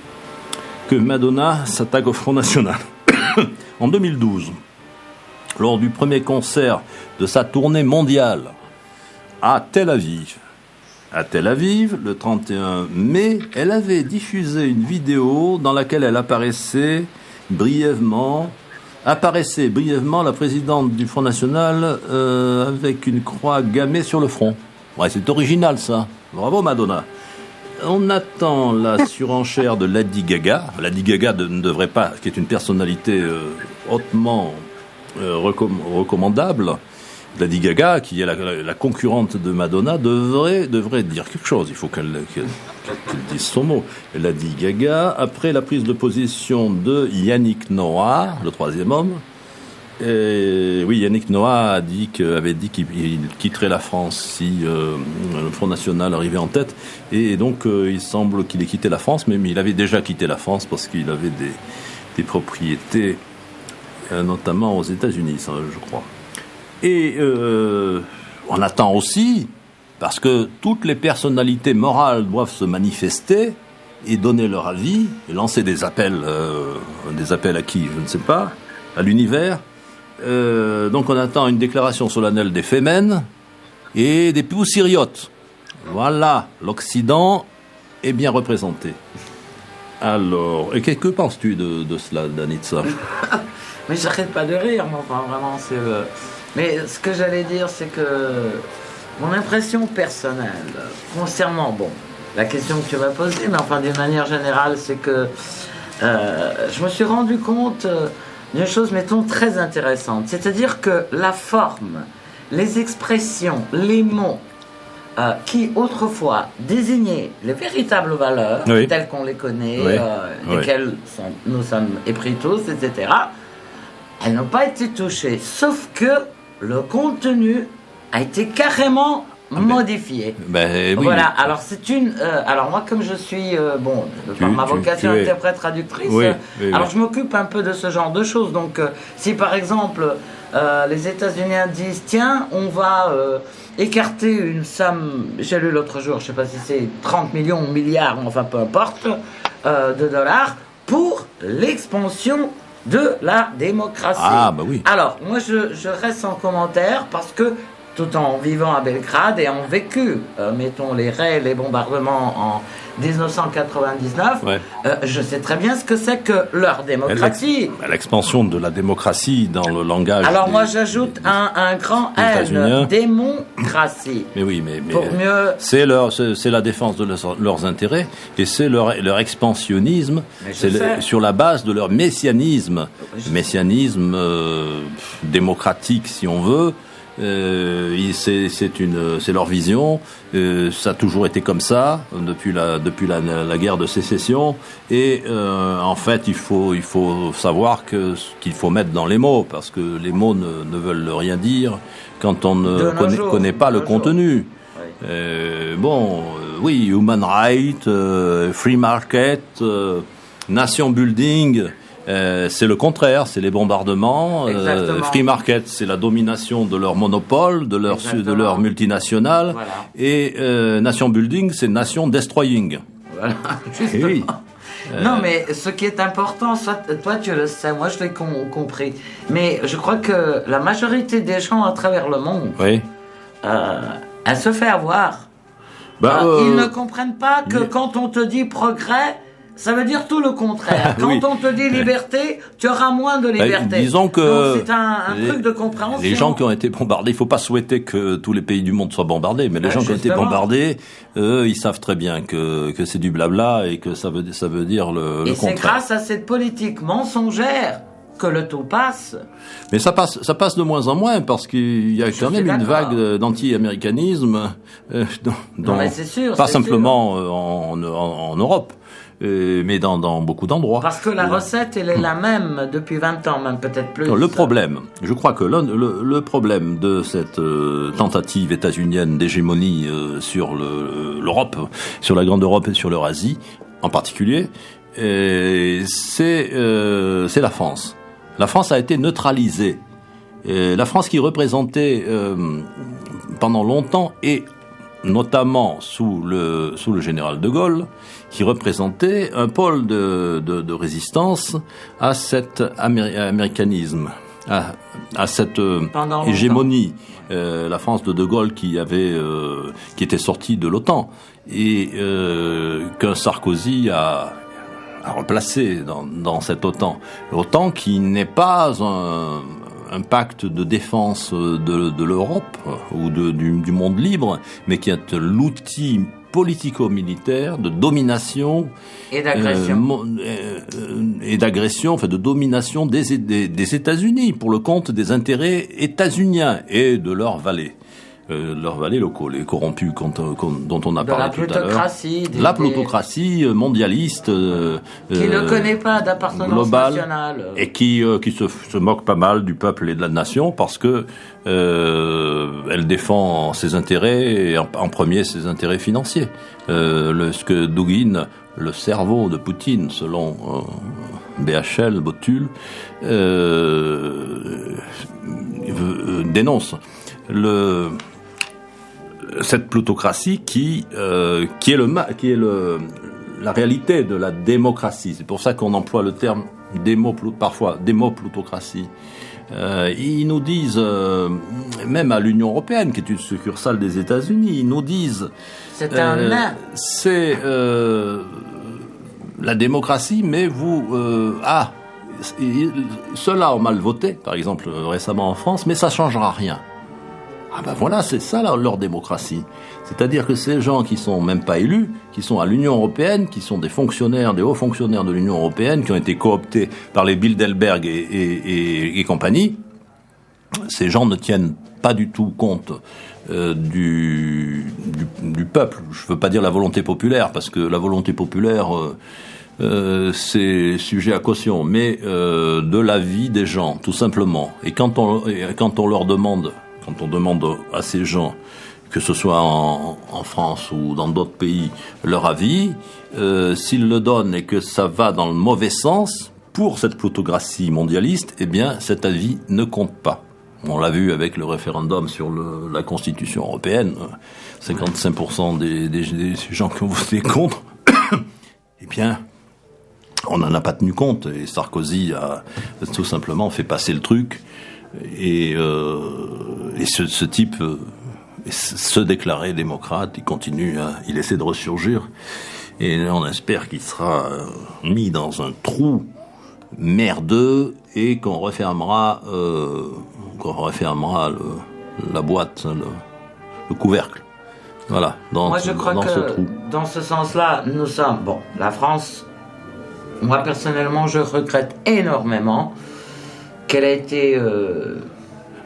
que Madonna s'attaque au Front National. En 2012, lors du premier concert de sa tournée mondiale à Tel Aviv, le 31 mai, elle avait diffusé une vidéo dans laquelle elle apparaissait brièvement la présidente du Front National avec une croix gammée sur le front. Ouais, c'est original ça. Bravo Madonna. On attend la surenchère de Lady Gaga. Lady Gaga ne devrait pas, qui est une personnalité hautement recommandable. Lady Gaga, qui est la concurrente de Madonna, devrait dire quelque chose. Il faut qu'elle dise son mot. Lady Gaga, après la prise de position de Yannick Noah, le troisième homme. Et oui, Yannick Noah avait dit qu'il quitterait la France si le Front National arrivait en tête. Et donc, il semble qu'il ait quitté la France, mais il avait déjà quitté la France parce qu'il avait des propriétés, notamment aux États-Unis, ça, je crois. Et on attend aussi, parce que toutes les personnalités morales doivent se manifester et donner leur avis, et lancer des appels à qui, je ne sais pas, à l'univers. Donc on attend une déclaration solennelle des Femen et des Poussiriotes. Voilà, l'Occident est bien représenté. Alors, et que penses-tu de cela, Danitza? Mais j'arrête pas de rire, mais enfin vraiment c'est... Mais ce que j'allais dire, c'est que mon impression personnelle concernant, la question que tu m'as posée, mais enfin d'une manière générale, c'est que je me suis rendu compte d'une chose, mettons, très intéressante. C'est-à-dire que la forme, les expressions, les mots qui autrefois désignaient les véritables valeurs, telles qu'on les connaît, lesquelles nous sommes épris tous, etc., elles n'ont pas été touchées, sauf que le contenu a été carrément modifié. Oui. Voilà, alors c'est alors moi, comme je suis, par ma vocation interprète traductrice, alors je m'occupe un peu de ce genre de choses. Donc, si par exemple, les États-Unis disent, tiens, on va écarter une somme, j'ai lu l'autre jour, je ne sais pas si c'est 30 millions ou milliards, enfin peu importe, de dollars, pour l'expansion de la démocratie. Ah, bah oui. Alors, moi, je reste sans commentaire parce que, tout en vivant à Belgrade et ayant vécu, mettons, les raids, les bombardements en 1999, je sais très bien ce que c'est que leur démocratie. L'expansion de la démocratie dans le langage. Alors moi, j'ajoute un grand N, démocratie. Mais oui, mais pour mieux. C'est la défense de leurs intérêts et c'est leur expansionnisme. Sur la base de leur messianisme démocratique, si on veut. C'est leur vision. Ça a toujours été comme ça depuis la guerre de sécession. Et en fait, il faut savoir qu'il faut mettre dans les mots, parce que les mots ne veulent rien dire quand on ne connaît pas le contenu. Oui, human rights, free market, nation building. C'est le contraire, c'est les bombardements. Free market, c'est la domination de leur monopole, de leur multinationale. Voilà. Et nation building, c'est nation destroying. Voilà, justement. Non, mais ce qui est important, toi tu le sais, moi je l'ai compris, mais je crois que la majorité des gens à travers le monde, oui. Elle se fait avoir. Ils ne comprennent pas que quand on te dit progrès, ça veut dire tout le contraire. Quand on te dit liberté, tu auras moins de liberté. Disons que donc c'est un truc de compréhension. Les gens qui ont été bombardés, il faut pas souhaiter que tous les pays du monde soient bombardés, mais les gens qui ont été bombardés, eux, ils savent très bien que c'est du blabla et que ça veut dire le contraire. Et c'est grâce à cette politique mensongère que le tout passe. Mais ça passe de moins en moins parce qu'il y a quand même une vague d'anti-américanisme, mais c'est sûr, pas simplement en Europe. Mais dans beaucoup d'endroits. Parce que la recette, elle est la même depuis 20 ans, même peut-être plus. Le problème, je crois que le problème de cette tentative états-unienne d'hégémonie sur l'Europe, sur la Grande Europe et sur l'Eurasie en particulier, c'est la France. La France a été neutralisée. La France qui représentait pendant longtemps et notamment sous le général de Gaulle, qui représentait un pôle de résistance à cet américanisme, à cette hégémonie. La France de Gaulle qui était sortie de l'OTAN et qu'un Sarkozy a replacé dans cette OTAN. L'OTAN qui n'est pas un pacte de défense de l'Europe ou du monde libre, mais qui est l'outil politico-militaire de domination et d'agression, de domination des États-Unis pour le compte des intérêts états-uniens et de leurs valets locaux, les corrompus dont on a parlé tout à l'heure. La plutocratie mondialiste qui ne connaît pas d'appartenance globale nationale et qui se moque pas mal du peuple et de la nation parce que elle défend ses intérêts et en premier ses intérêts financiers. Ce que Dugin, le cerveau de Poutine, selon BHL, Botul, dénonce cette plutocratie qui est la réalité de la démocratie. C'est pour ça qu'on emploie le terme parfois démoplutocratie. Ils nous disent, même à l'Union européenne, qui est une succursale des États-Unis, ils nous disent c'est la démocratie, mais ceux-là ont mal voté, par exemple récemment en France, mais ça changera rien. Ah ben voilà, c'est ça leur démocratie. C'est-à-dire que ces gens qui sont même pas élus, qui sont à l'Union européenne, qui sont des hauts fonctionnaires de l'Union européenne, qui ont été cooptés par les Bilderberg et compagnie, ces gens ne tiennent pas du tout compte du peuple. Je veux pas dire la volonté populaire, parce que la volonté populaire, c'est sujet à caution, mais de la vie des gens, tout simplement. Et quand on leur demande, quand on demande à ces gens, que ce soit en France ou dans d'autres pays, leur avis, s'ils le donnent et que ça va dans le mauvais sens, pour cette plutocratie mondialiste, eh bien, cet avis ne compte pas. On l'a vu avec le référendum sur la Constitution européenne, 55% des gens qui ont voté contre, eh bien, on n'en a pas tenu compte, et Sarkozy a tout simplement fait passer le truc, et ce type se déclarer démocrate, il continue, il essaie de ressurgir, et on espère qu'il sera mis dans un trou merdeux et qu'on refermera la boîte, le couvercle. Voilà, moi je crois que ce trou. Dans ce sens-là, nous sommes la France. Moi personnellement, je regrette énormément qu'elle a été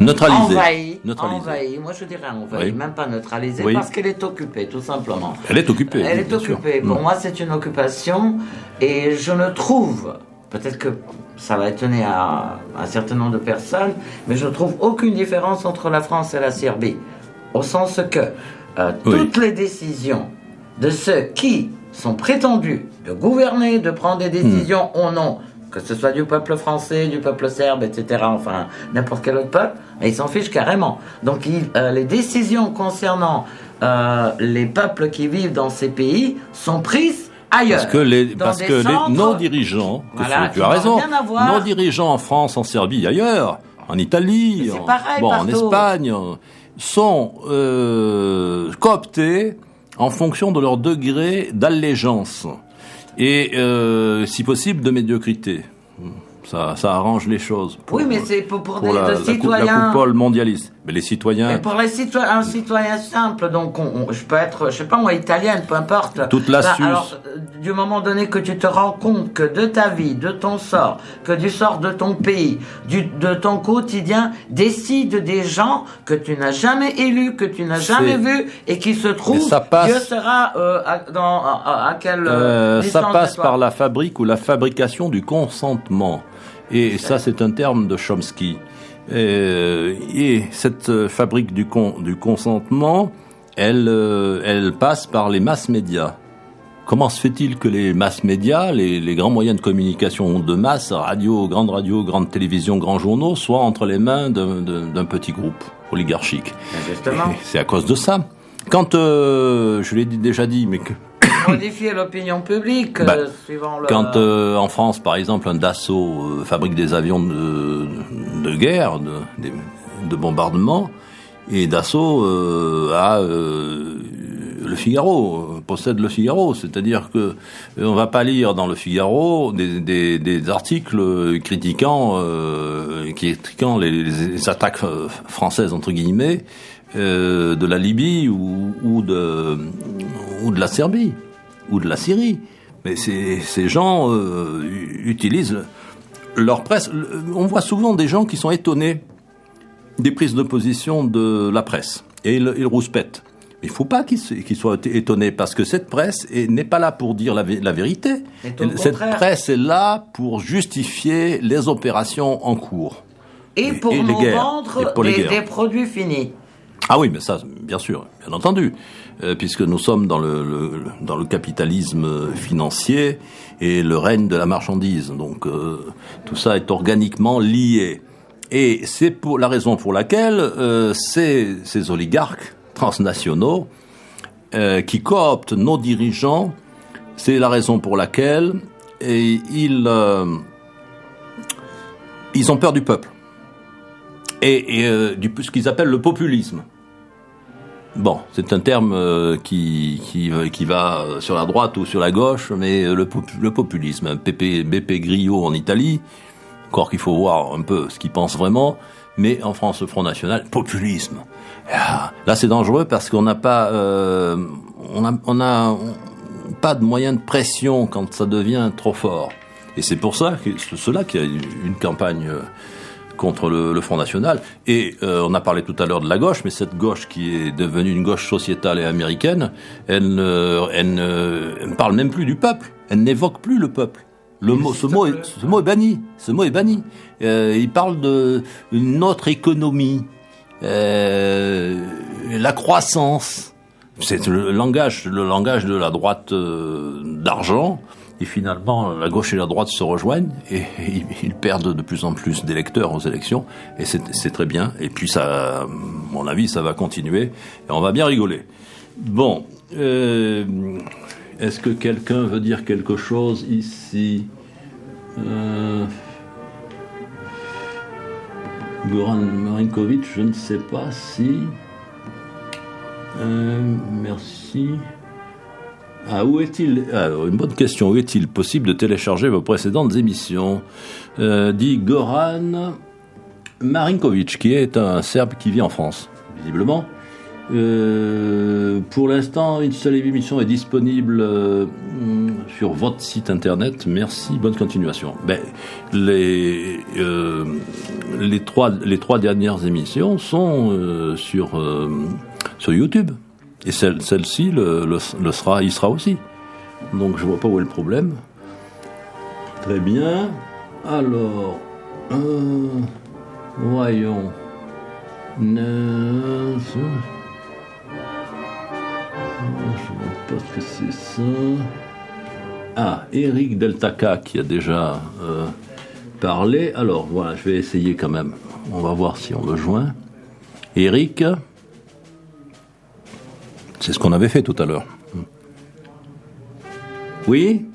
neutralisée. Envahie. Moi je dirais envahie, oui. Même pas neutralisée, parce qu'elle est occupée, tout simplement. Elle est occupée. Elle est occupée. Pour moi, c'est une occupation, et je ne trouve, peut-être que ça va étonner à un certain nombre de personnes, mais je ne trouve aucune différence entre la France et la Serbie, au sens que toutes les décisions de ceux qui sont prétendus de gouverner, de prendre des décisions au nom, que ce soit du peuple français, du peuple serbe, etc., enfin n'importe quel autre peuple, ils s'en fichent carrément. Donc les décisions concernant les peuples qui vivent dans ces pays sont prises ailleurs. Parce que nos dirigeants, tu as raison, nos dirigeants en France, en Serbie, ailleurs, en Italie, en Espagne, sont cooptés en fonction de leur degré d'allégeance et, si possible, de médiocrité. Ça arrange les choses. Mais c'est pour des citoyens. La coupole mondialiste. Mais les citoyens. Mais pour un citoyen simple, donc je peux être, je sais pas moi, italienne, peu importe. Toute l'astuce. Alors, du moment donné que tu te rends compte que de ta vie, de ton sort, que du sort de ton pays, de ton quotidien, décident des gens que tu n'as jamais élus, que tu n'as jamais vus, et qui se trouvent, Dieu sera à quelle ça passe par la fabrique ou la fabrication du consentement. Et ça, c'est un terme de Chomsky. Et cette fabrique du consentement, elle passe par les masses médias. Comment se fait-il que les masses médias, les grands moyens de communication de masse, grande télévision, grands journaux, soient entre les mains d'un petit groupe oligarchique? Justement. C'est à cause de ça. Quand, je l'ai déjà dit, mais que... Modifier l'opinion publique, suivant le... Quand en France, par exemple, un Dassault fabrique des avions de guerre, de bombardement, et Dassault a le Figaro, possède le Figaro, c'est-à-dire que on va pas lire dans le Figaro des articles critiquant les attaques françaises entre guillemets de la Libye ou de la Serbie ou de la Syrie. Mais ces gens utilisent leur presse. On voit souvent des gens qui sont étonnés des prises de position de la presse et ils rouspètent. Il ne faut pas qu'ils soient étonnés parce que cette presse n'est pas là pour dire la vérité. Cette presse est là pour justifier les opérations en cours. Et pour nous vendre des produits finis. Ah oui, mais ça, bien sûr, bien entendu, puisque nous sommes dans le capitalisme financier et le règne de la marchandise. Donc tout ça est organiquement lié. Et c'est pour la raison pour laquelle ces oligarques transnationaux qui cooptent nos dirigeants, c'est la raison pour laquelle ils ont peur du peuple et ce qu'ils appellent le populisme. Bon, c'est un terme qui va sur la droite ou sur la gauche, mais le populisme, Beppe Grillo en Italie, encore qu'il faut voir un peu ce qu'il pense vraiment, mais en France, le Front National, populisme. Là, c'est dangereux parce qu'on n'a pas, on a pas de moyens de pression quand ça devient trop fort. Et c'est pour ça qu'il y a une campagne contre le Front National. Et on a parlé tout à l'heure de la gauche, mais cette gauche qui est devenue une gauche sociétale et américaine, elle ne parle même plus du peuple. Elle n'évoque plus le peuple. Ce mot est banni. Ce mot est banni. Il parle d'une autre économie, la croissance. C'est le langage de la droite d'argent. Et finalement, la gauche et la droite se rejoignent et ils perdent de plus en plus d'électeurs aux élections. Et c'est très bien. Et puis ça, à mon avis, ça va continuer. Et on va bien rigoler. Bon. Est-ce que quelqu'un veut dire quelque chose ici? Goran Marinkovic, je ne sais pas si... merci. Où est-il? Une bonne question. Où est-il possible de télécharger vos précédentes émissions? Dit Goran Marinkovic, qui est un Serbe qui vit en France, visiblement. Pour l'instant, une seule émission est disponible sur votre site internet. Merci, bonne continuation. Les trois dernières émissions sont sur YouTube. Et celle-ci il sera aussi. Donc je vois pas où est le problème. Très bien. Alors, voyons. Je vois pas ce que c'est ça. Ah, Eric Deltaka qui a déjà parlé. Alors voilà, je vais essayer quand même. On va voir si on le joint. Eric, c'est ce qu'on avait fait tout à l'heure. Oui?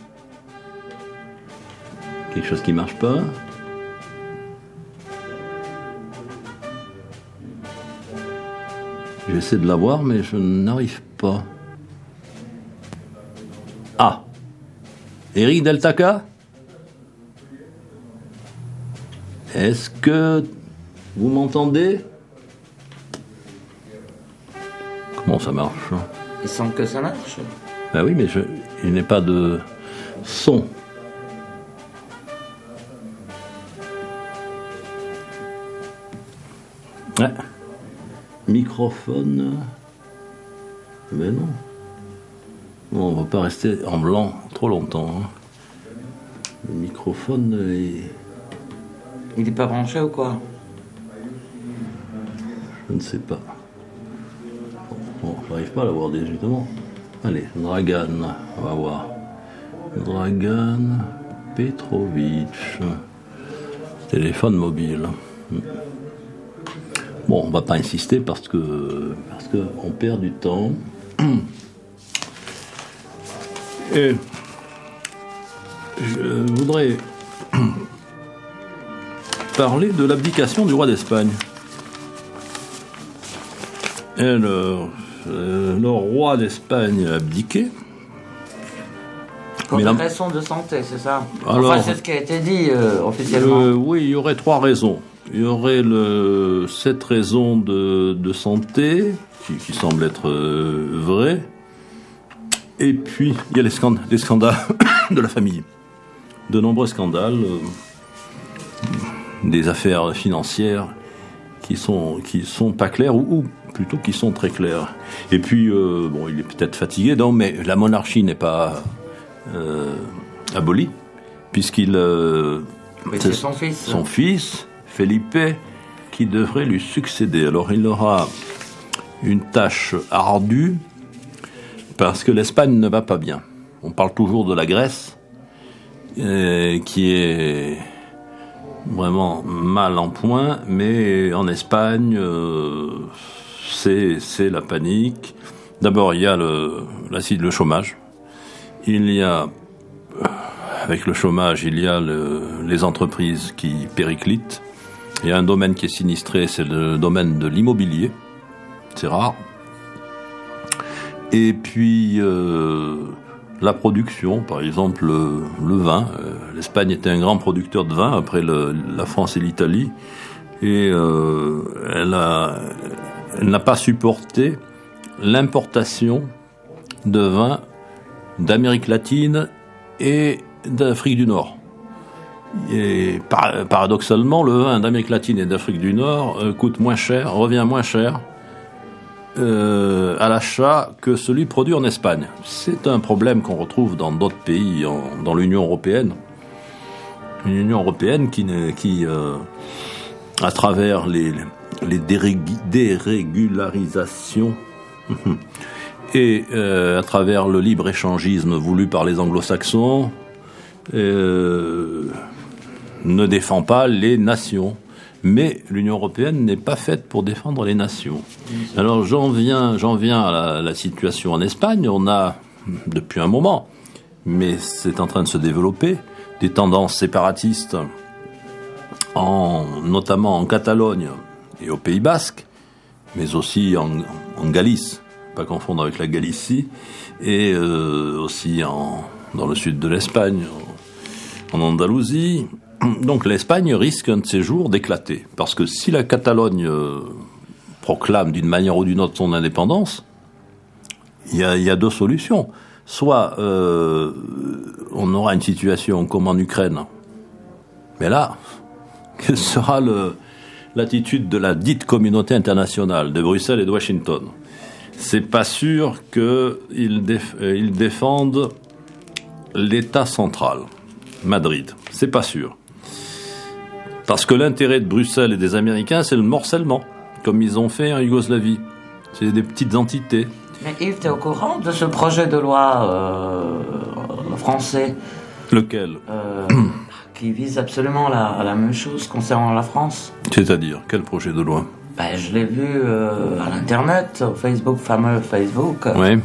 Quelque chose qui marche pas? J'essaie de la voir, mais je n'arrive pas. Ah! Eric Deltaka? Est-ce que vous m'entendez? Comment ça marche? Il semble que ça marche. Ben oui, mais il n'y a pas de son. Ouais. Microphone. Mais non. Bon, on va pas rester en blanc trop longtemps. Hein. Le microphone est... Il n'est pas branché ou quoi? Je ne sais pas. Bon, j'arrive pas à l'avoir directement. Allez, Dragan, on va voir. Dragan Petrovic. Téléphone mobile. Bon, on va pas insister parce que on perd du temps. Et je voudrais parler de l'abdication du roi d'Espagne. Et le roi d'Espagne a abdiqué. Pour des raisons de santé, c'est ça? Alors, enfin, c'est ce qui a été dit officiellement. Oui, il y aurait 3 raisons. Il y aurait cette raison de santé, qui semble être vraie. Et puis, il y a les scandales de la famille. De nombreux scandales, des affaires financières qui sont pas claires, ou plutôt qui sont très claires. Et puis, bon, il est peut-être fatigué, non, mais la monarchie n'est pas abolie, puisqu'il... mais c'est son fils. Son fils, Felipe, qui devrait lui succéder. Alors, il aura une tâche ardue, parce que l'Espagne ne va pas bien. On parle toujours de la Grèce, qui est vraiment mal en point, mais en Espagne, c'est la panique. D'abord, il y a le chômage. Il y a, avec le chômage, il y a les entreprises qui périclitent. Il y a un domaine qui est sinistré, c'est le domaine de l'immobilier. C'est rare. Et puis, la production, par exemple, le vin. L'Espagne était un grand producteur de vin après la France et l'Italie. Et elle n'a pas supporté l'importation de vin d'Amérique latine et d'Afrique du Nord. Et paradoxalement, le vin d'Amérique latine et d'Afrique du Nord coûte moins cher, revient moins cher à l'achat que celui produit en Espagne. C'est un problème qu'on retrouve dans d'autres pays, dans l'Union européenne. Une Union européenne qui à travers les dérégularisations et à travers le libre-échangisme voulu par les anglo-saxons, ne défend pas les nations. Mais l'Union européenne n'est pas faite pour défendre les nations. Alors j'en viens à la situation en Espagne. On a, depuis un moment, mais c'est en train de se développer, des tendances séparatistes, notamment en Catalogne et au Pays Basque, mais aussi en Galice, pas confondre avec la Galicie, et aussi dans le sud de l'Espagne, en Andalousie. Donc l'Espagne risque un de ces jours d'éclater, parce que si la Catalogne proclame d'une manière ou d'une autre son indépendance, il y a 2 solutions. Soit on aura une situation comme en Ukraine, mais là, quelle sera l'attitude de la dite communauté internationale, de Bruxelles et de Washington? C'est pas sûr qu'ils défendent l'État central, Madrid. C'est pas sûr. Parce que l'intérêt de Bruxelles et des Américains, c'est le morcellement, comme ils ont fait en Yougoslavie. C'est des petites entités. Mais Yves, t'es au courant de ce projet de loi français? Lequel? Qui vise absolument la même chose concernant la France. C'est-à-dire, quel projet de loi? Je l'ai vu à l'internet, au Facebook, fameux Facebook. Oui.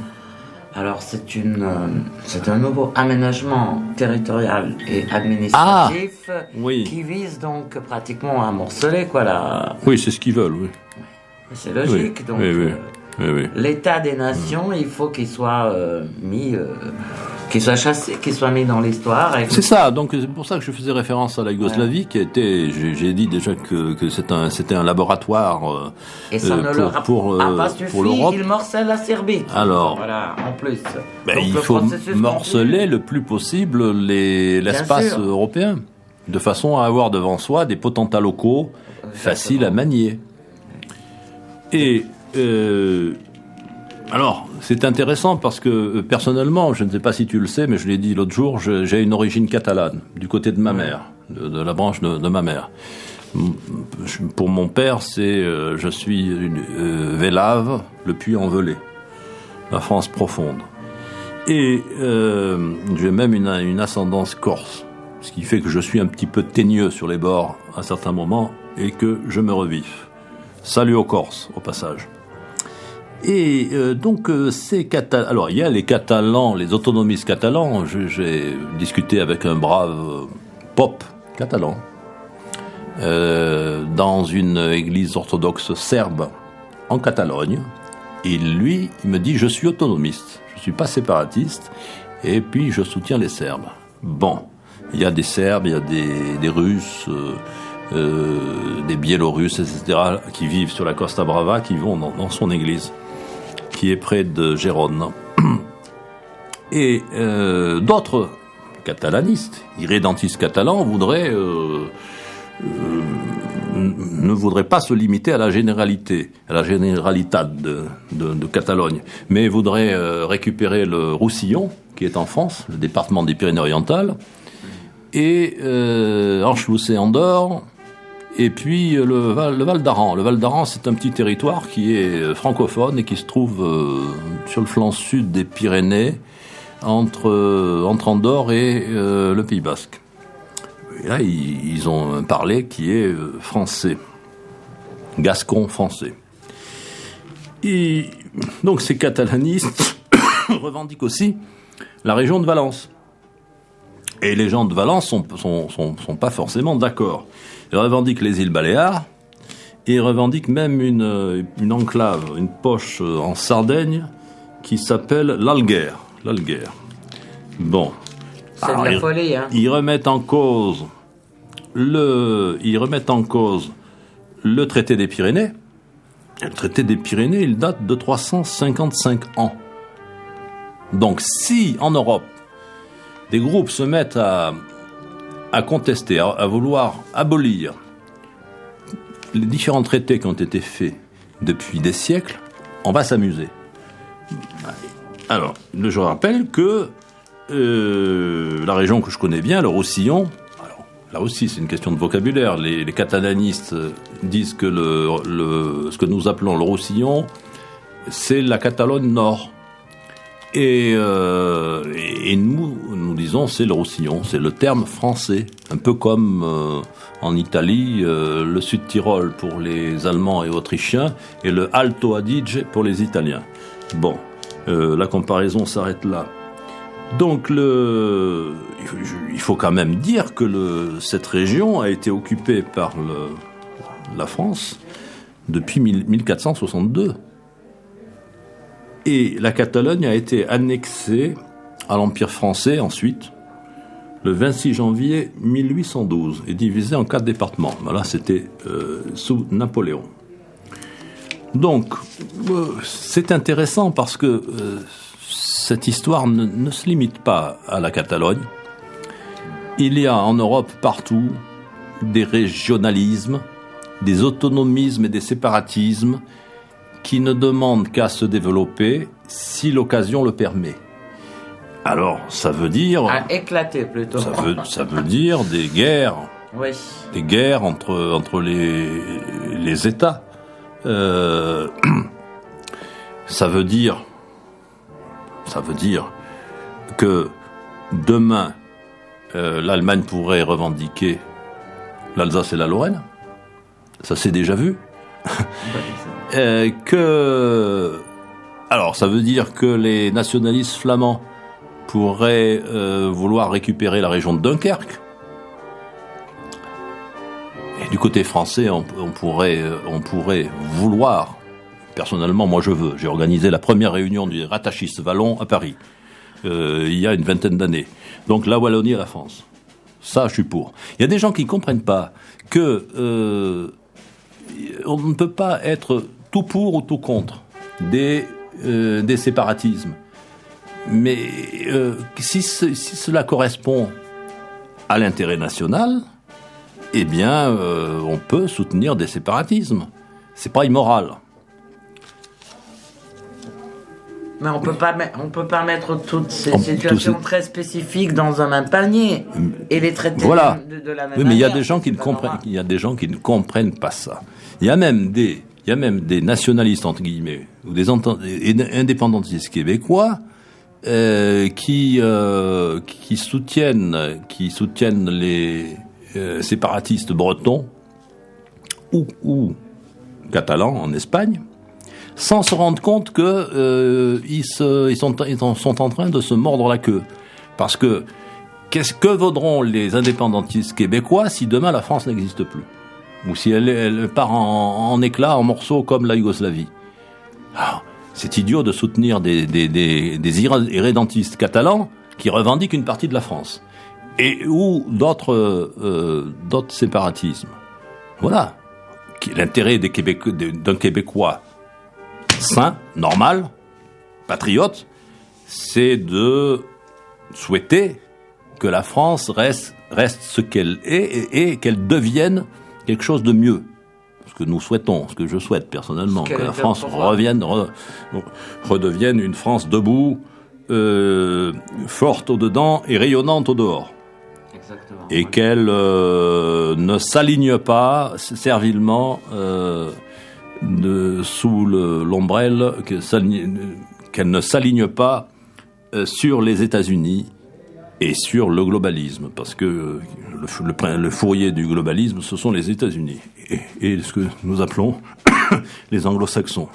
Alors c'est un nouveau aménagement territorial et administratif oui. qui vise donc pratiquement à morceler quoi là. Oui, c'est ce qu'ils veulent, oui. C'est logique, oui. donc Oui. l'état des nations, il faut qu'il soit qu'il soit chassé, qu'il soit mis dans l'histoire. C'est ça, donc c'est pour ça que je faisais référence à la Yougoslavie, qui était, j'ai dit déjà que c'était un laboratoire et ça ne leur a pas suffi, il morcelle la Serbie. Alors, voilà, en plus. Il faut morceler le plus possible l'espace européen, de façon à avoir devant soi des potentats locaux faciles à manier. Et alors, c'est intéressant parce que personnellement, je ne sais pas si tu le sais, mais je l'ai dit l'autre jour, j'ai une origine catalane, du côté de ma mère, de la branche de ma mère. Pour mon père, je suis Vélave, le Puy-en-Velay, la France profonde. Et j'ai même une ascendance corse, ce qui fait que je suis un petit peu teigneux sur les bords à certains moments et que je me reviffe. Salut aux Corses, au passage. Et donc ces Catalans, alors il y a les Catalans, les autonomistes catalans. J'ai discuté avec un brave pope catalan dans une église orthodoxe serbe en Catalogne. Et lui, il me dit je suis autonomiste, je suis pas séparatiste, et puis je soutiens les Serbes. Bon, il y a des Serbes, il y a des Russes. Des Biélorusses, etc., qui vivent sur la Costa Brava, qui vont dans son église, qui est près de Gérone. Et d'autres catalanistes, irrédentistes catalans, ne voudraient pas se limiter à la généralité, à la généralitat de Catalogne, mais voudraient récupérer le Roussillon, qui est en France, le département des Pyrénées-Orientales, et Anschluss et Andorre, et puis le Val d'Aran. Le Val d'Aran, c'est un petit territoire qui est francophone et qui se trouve sur le flanc sud des Pyrénées, entre Andorre et le Pays Basque. Et là, ils ont un parler qui est français, gascon français. Et donc ces catalanistes revendiquent aussi la région de Valence. Et les gens de Valence sont pas forcément d'accord. Ils revendiquent les îles Baléares, et ils revendiquent même une enclave, une poche en Sardaigne, qui s'appelle l'Alguer. Bon. C'est alors, de la folie, hein. Ils remettent en cause le traité des Pyrénées. Et le traité des Pyrénées, il date de 355 ans. Donc, si en Europe, des groupes se mettent à contester, à vouloir abolir les différents traités qui ont été faits depuis des siècles, on va s'amuser. Alors, je rappelle que la région que je connais bien, le Roussillon, alors, là aussi c'est une question de vocabulaire, les catalanistes disent que ce que nous appelons le Roussillon, c'est la Catalogne Nord. Et nous disons c'est le Roussillon, c'est le terme français, un peu comme en Italie, le Sud-Tyrol pour les Allemands et Autrichiens, et le Alto Adige pour les Italiens. Bon, la comparaison s'arrête là. Donc il faut quand même dire que cette région a été occupée par la France depuis 1462. Et la Catalogne a été annexée à l'Empire français ensuite, le 26 janvier 1812, et divisée en 4 départements. Voilà, c'était sous Napoléon. Donc, c'est intéressant parce que cette histoire ne se limite pas à la Catalogne. Il y a en Europe partout des régionalismes, des autonomismes et des séparatismes qui ne demandent qu'à se développer si l'occasion le permet. Alors, ça veut dire... À éclater, plutôt. Ça veut dire des guerres. Oui. Des guerres entre les États. Ça veut dire que demain, l'Allemagne pourrait revendiquer l'Alsace et la Lorraine. Ça s'est déjà vu. Que Alors, ça veut dire que les nationalistes flamands pourraient vouloir récupérer la région de Dunkerque. Et du côté français, on pourrait vouloir, personnellement, moi je veux, j'ai organisé la première réunion du rattachiste wallon à Paris, il y a une vingtaine d'années. Donc la Wallonie et la France. Ça, je suis pour. Il y a des gens qui ne comprennent pas que on ne peut pas être tout pour ou tout contre des séparatismes. Mais si cela correspond à l'intérêt national, eh bien, on peut soutenir des séparatismes. C'est pas immoral. Mais on peut pas mettre toutes ces situations très spécifiques dans un même panier et les traiter de la même manière. Oui, mais il y a des gens qui ne comprennent pas ça. Il y a même des nationalistes entre guillemets ou des indépendantistes québécois qui soutiennent les séparatistes bretons ou catalans en Espagne, sans se rendre compte que ils sont en train de se mordre la queue. Parce que qu'est-ce que vaudront les indépendantistes québécois si demain la France n'existe plus, ou si elle part en éclats, en morceaux comme la Yougoslavie? Alors, c'est idiot de soutenir des irrédentistes catalans qui revendiquent une partie de la France. Et ou d'autres séparatismes. Voilà. L'intérêt d'un Québécois sain, normal, patriote, c'est de souhaiter que la France reste ce qu'elle est et qu'elle devienne quelque chose de mieux. Ce que nous souhaitons, ce que je souhaite personnellement, que la France redevienne une France debout, forte au dedans et rayonnante au dehors. Exactement, et qu'elle ne s'aligne pas servilement sous l'ombrelle, qu'elle ne s'aligne pas sur les États-Unis et sur le globalisme, parce que le fourrier du globalisme, ce sont les États-Unis et ce que nous appelons les anglo-saxons.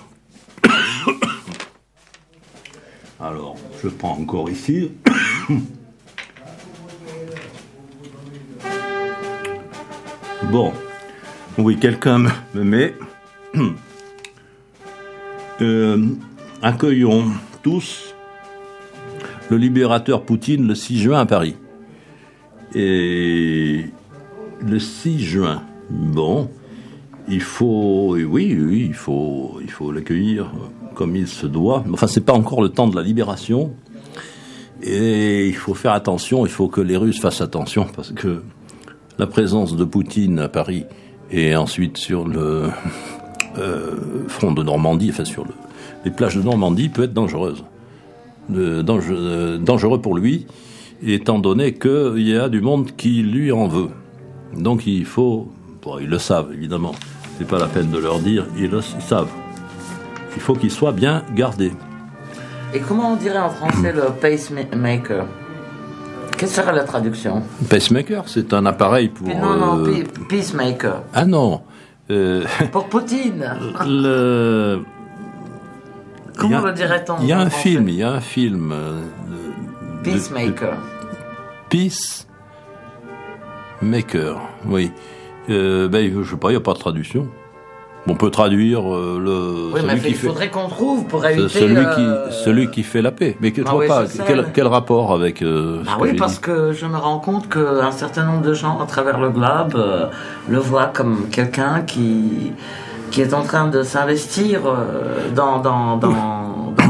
Alors, je prends encore ici. Bon, oui, quelqu'un me met. Accueillons tous le libérateur Poutine le 6 juin à Paris. Et le 6 juin, bon, il faut l'accueillir comme il se doit. Enfin, c'est pas encore le temps de la libération. Et il faut faire attention, il faut que les Russes fassent attention, parce que la présence de Poutine à Paris et ensuite sur le front de Normandie, enfin sur les plages de Normandie, peut être dangereuse. Dangereux pour lui, étant donné qu'il y a du monde qui lui en veut. Donc il faut... Bon, ils le savent, évidemment. C'est pas la peine de leur dire, ils savent. Il faut qu'ils soient bien gardés. Et comment on dirait en français le pacemaker? Quelle serait la traduction? Pacemaker, c'est un appareil pour... Non, peacemaker. Ah non. Pour Poutine. Comment le dirait-on? Il y a un film. Peacemaker. Peacemaker, oui. Je sais pas, il n'y a pas de traduction. On peut traduire Oui, mais il faudrait qu'on trouve pour éviter... Celui qui fait la paix. Mais je vois pas, quel rapport avec... oui, parce que je me rends compte qu'un certain nombre de gens à travers le globe le voient comme quelqu'un qui est en train de s'investir dans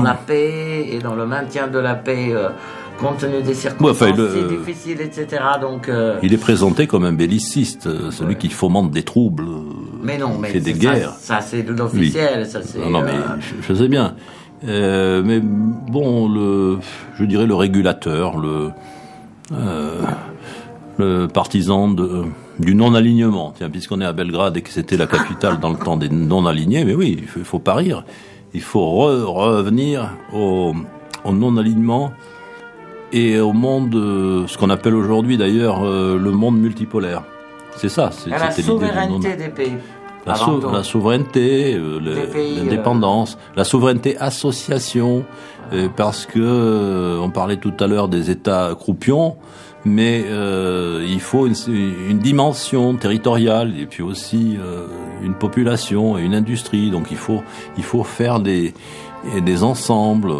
la paix et dans le maintien de la paix compte tenu des circonstances difficiles, etc. Donc, il est présenté comme un belliciste, celui qui fomente des troubles, mais fait des guerres. Ça c'est de l'officiel. Oui. Ça, c'est, non, mais je sais bien. Mais bon, je dirais le régulateur, le partisan du non-alignement. Tiens, puisqu'on est à Belgrade et que c'était la capitale dans le temps des non-alignés, mais oui, il faut pas rire. Il faut revenir au non-alignement et au monde, ce qu'on appelle aujourd'hui d'ailleurs le monde multipolaire. C'est ça. À la souveraineté des pays. la souveraineté, l'indépendance, la souveraineté association, parce que on parlait tout à l'heure des États croupions, mais il faut une dimension territoriale et puis aussi une population et une industrie. Donc il faut faire des ensembles.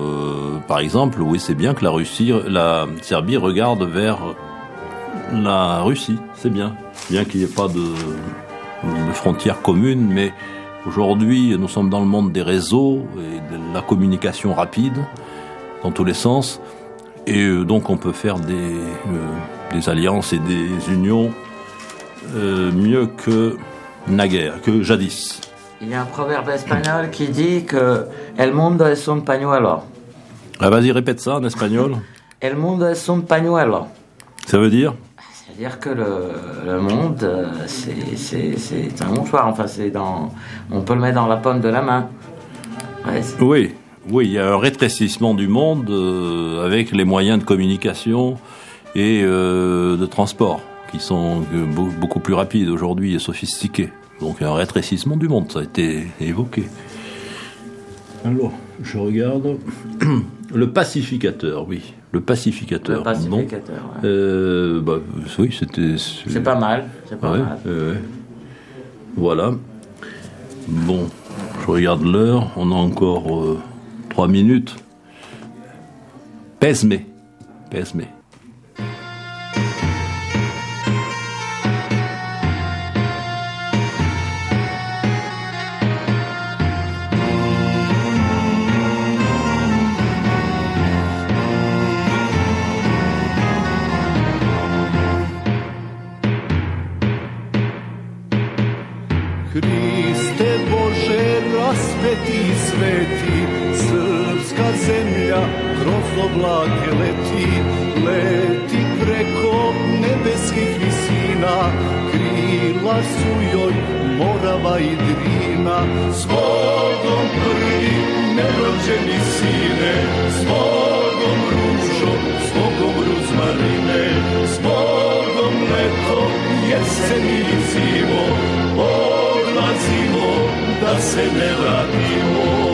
Par exemple, oui, c'est bien que la Serbie regarde vers la Russie. C'est bien qu'il n'y ait pas de frontières communes, mais aujourd'hui, nous sommes dans le monde des réseaux et de la communication rapide dans tous les sens. Et donc on peut faire des alliances et des unions mieux que naguère, que jadis. Il y a un proverbe espagnol qui dit que El mundo es un pañuelo. Ah, vas-y, répète ça en espagnol. El mundo es un pañuelo. Ça veut dire? C'est-à-dire que le monde, c'est un mouchoir. Enfin, on peut le mettre dans la paume de la main. Ouais, Oui, il y a un rétrécissement du monde avec les moyens de communication et de transport qui sont beaucoup plus rapides aujourd'hui et sophistiqués. Donc il y a un rétrécissement du monde, ça a été évoqué. Alors, je regarde le pacificateur, oui. Le pacificateur. Le pacificateur, ouais. Oui, c'était... C'est pas mal, mal. Voilà. Bon, je regarde l'heure, on a encore 3 minutes. Pèse-me. Hriste Bože, rasveti sveti, srpska zemlja kroz oblake leti preko nebeskih visina, krila su joj Morava i Drina. Zbogom prvi nerođeni sine, zbogom ružo, zbogom ruzmarine, zbogom leto, jesen i zimo, odlazimo da se ne vratimo.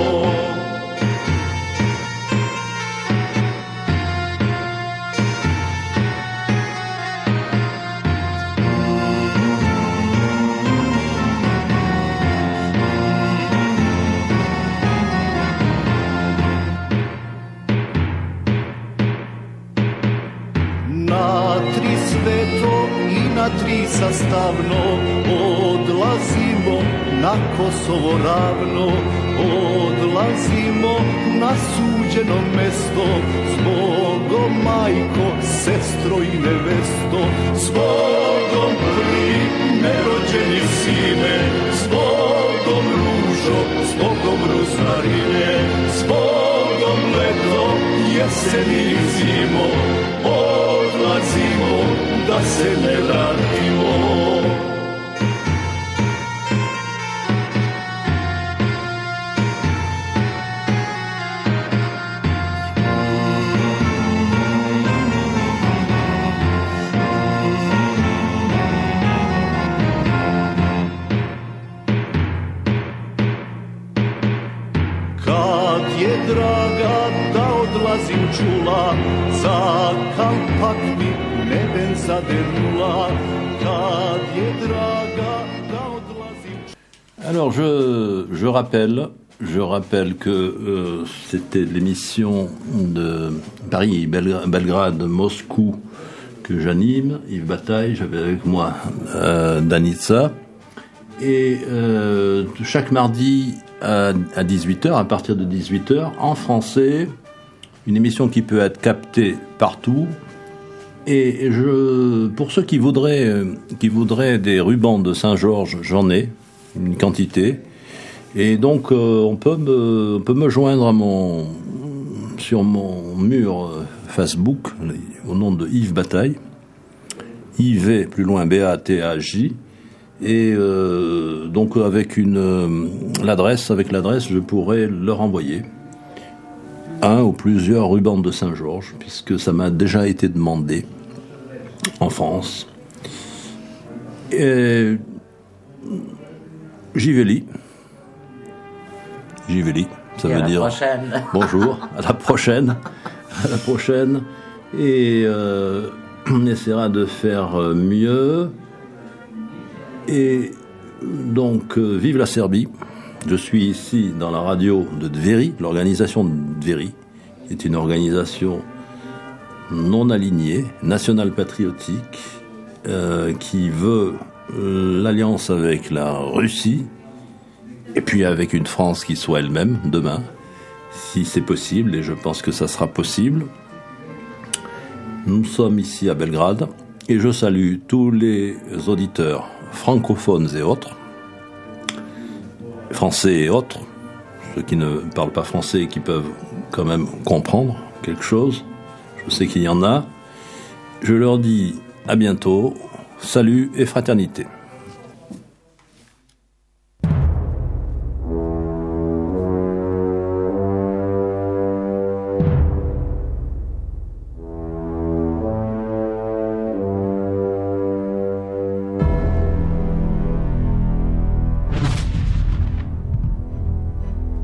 Na tri sveto i na tri sastavno odlazimo na Kosovo ravno, odlazimo na suđeno mesto, zbogom majko, sestro i nevesto, zbogom prvi nerođeni sine, zbogom ružo, zbogom ruzmarine, zbogom leto, jesen i zimo, odlazimo da se ne vratimo. Kad je draga da odlazim čula, za kampak mi neben zaderula. Kad je draga da odlazim čula. Alors je rappelle que c'était l'émission de Paris, Belgrade, Moscou que j'anime, Yves Bataille, j'avais avec moi Danica, et chaque mardi à 18h, à partir de 18h, en français, une émission qui peut être captée partout. Et pour ceux qui voudraient des rubans de Saint-Georges, j'en ai une quantité. Et donc on peut me joindre sur mon mur Facebook au nom de Yves Bataille, Yves plus loin B-A-T-A-J. Et donc avec l'adresse, je pourrais leur envoyer un ou plusieurs rubans de Saint-Georges, puisque ça m'a déjà été demandé en France. Et Živeli. Ça veut dire bonjour, à la prochaine. À la prochaine. Et on essaiera de faire mieux. Et donc, vive la Serbie. Je suis ici dans la radio de Dveri, l'organisation de Dveri, qui est une organisation non alignée, nationale patriotique, qui veut l'alliance avec la Russie, et puis avec une France qui soit elle-même demain, si c'est possible, et je pense que ça sera possible. Nous sommes ici à Belgrade, et je salue tous les auditeurs francophones et autres, français et autres, ceux qui ne parlent pas français et qui peuvent quand même comprendre quelque chose. Je sais qu'il y en a. Je leur dis à bientôt, salut et fraternité.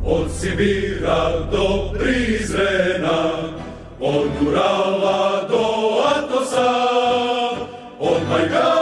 Od Sibira do Prizrena, od Urala do Atosa, od Majka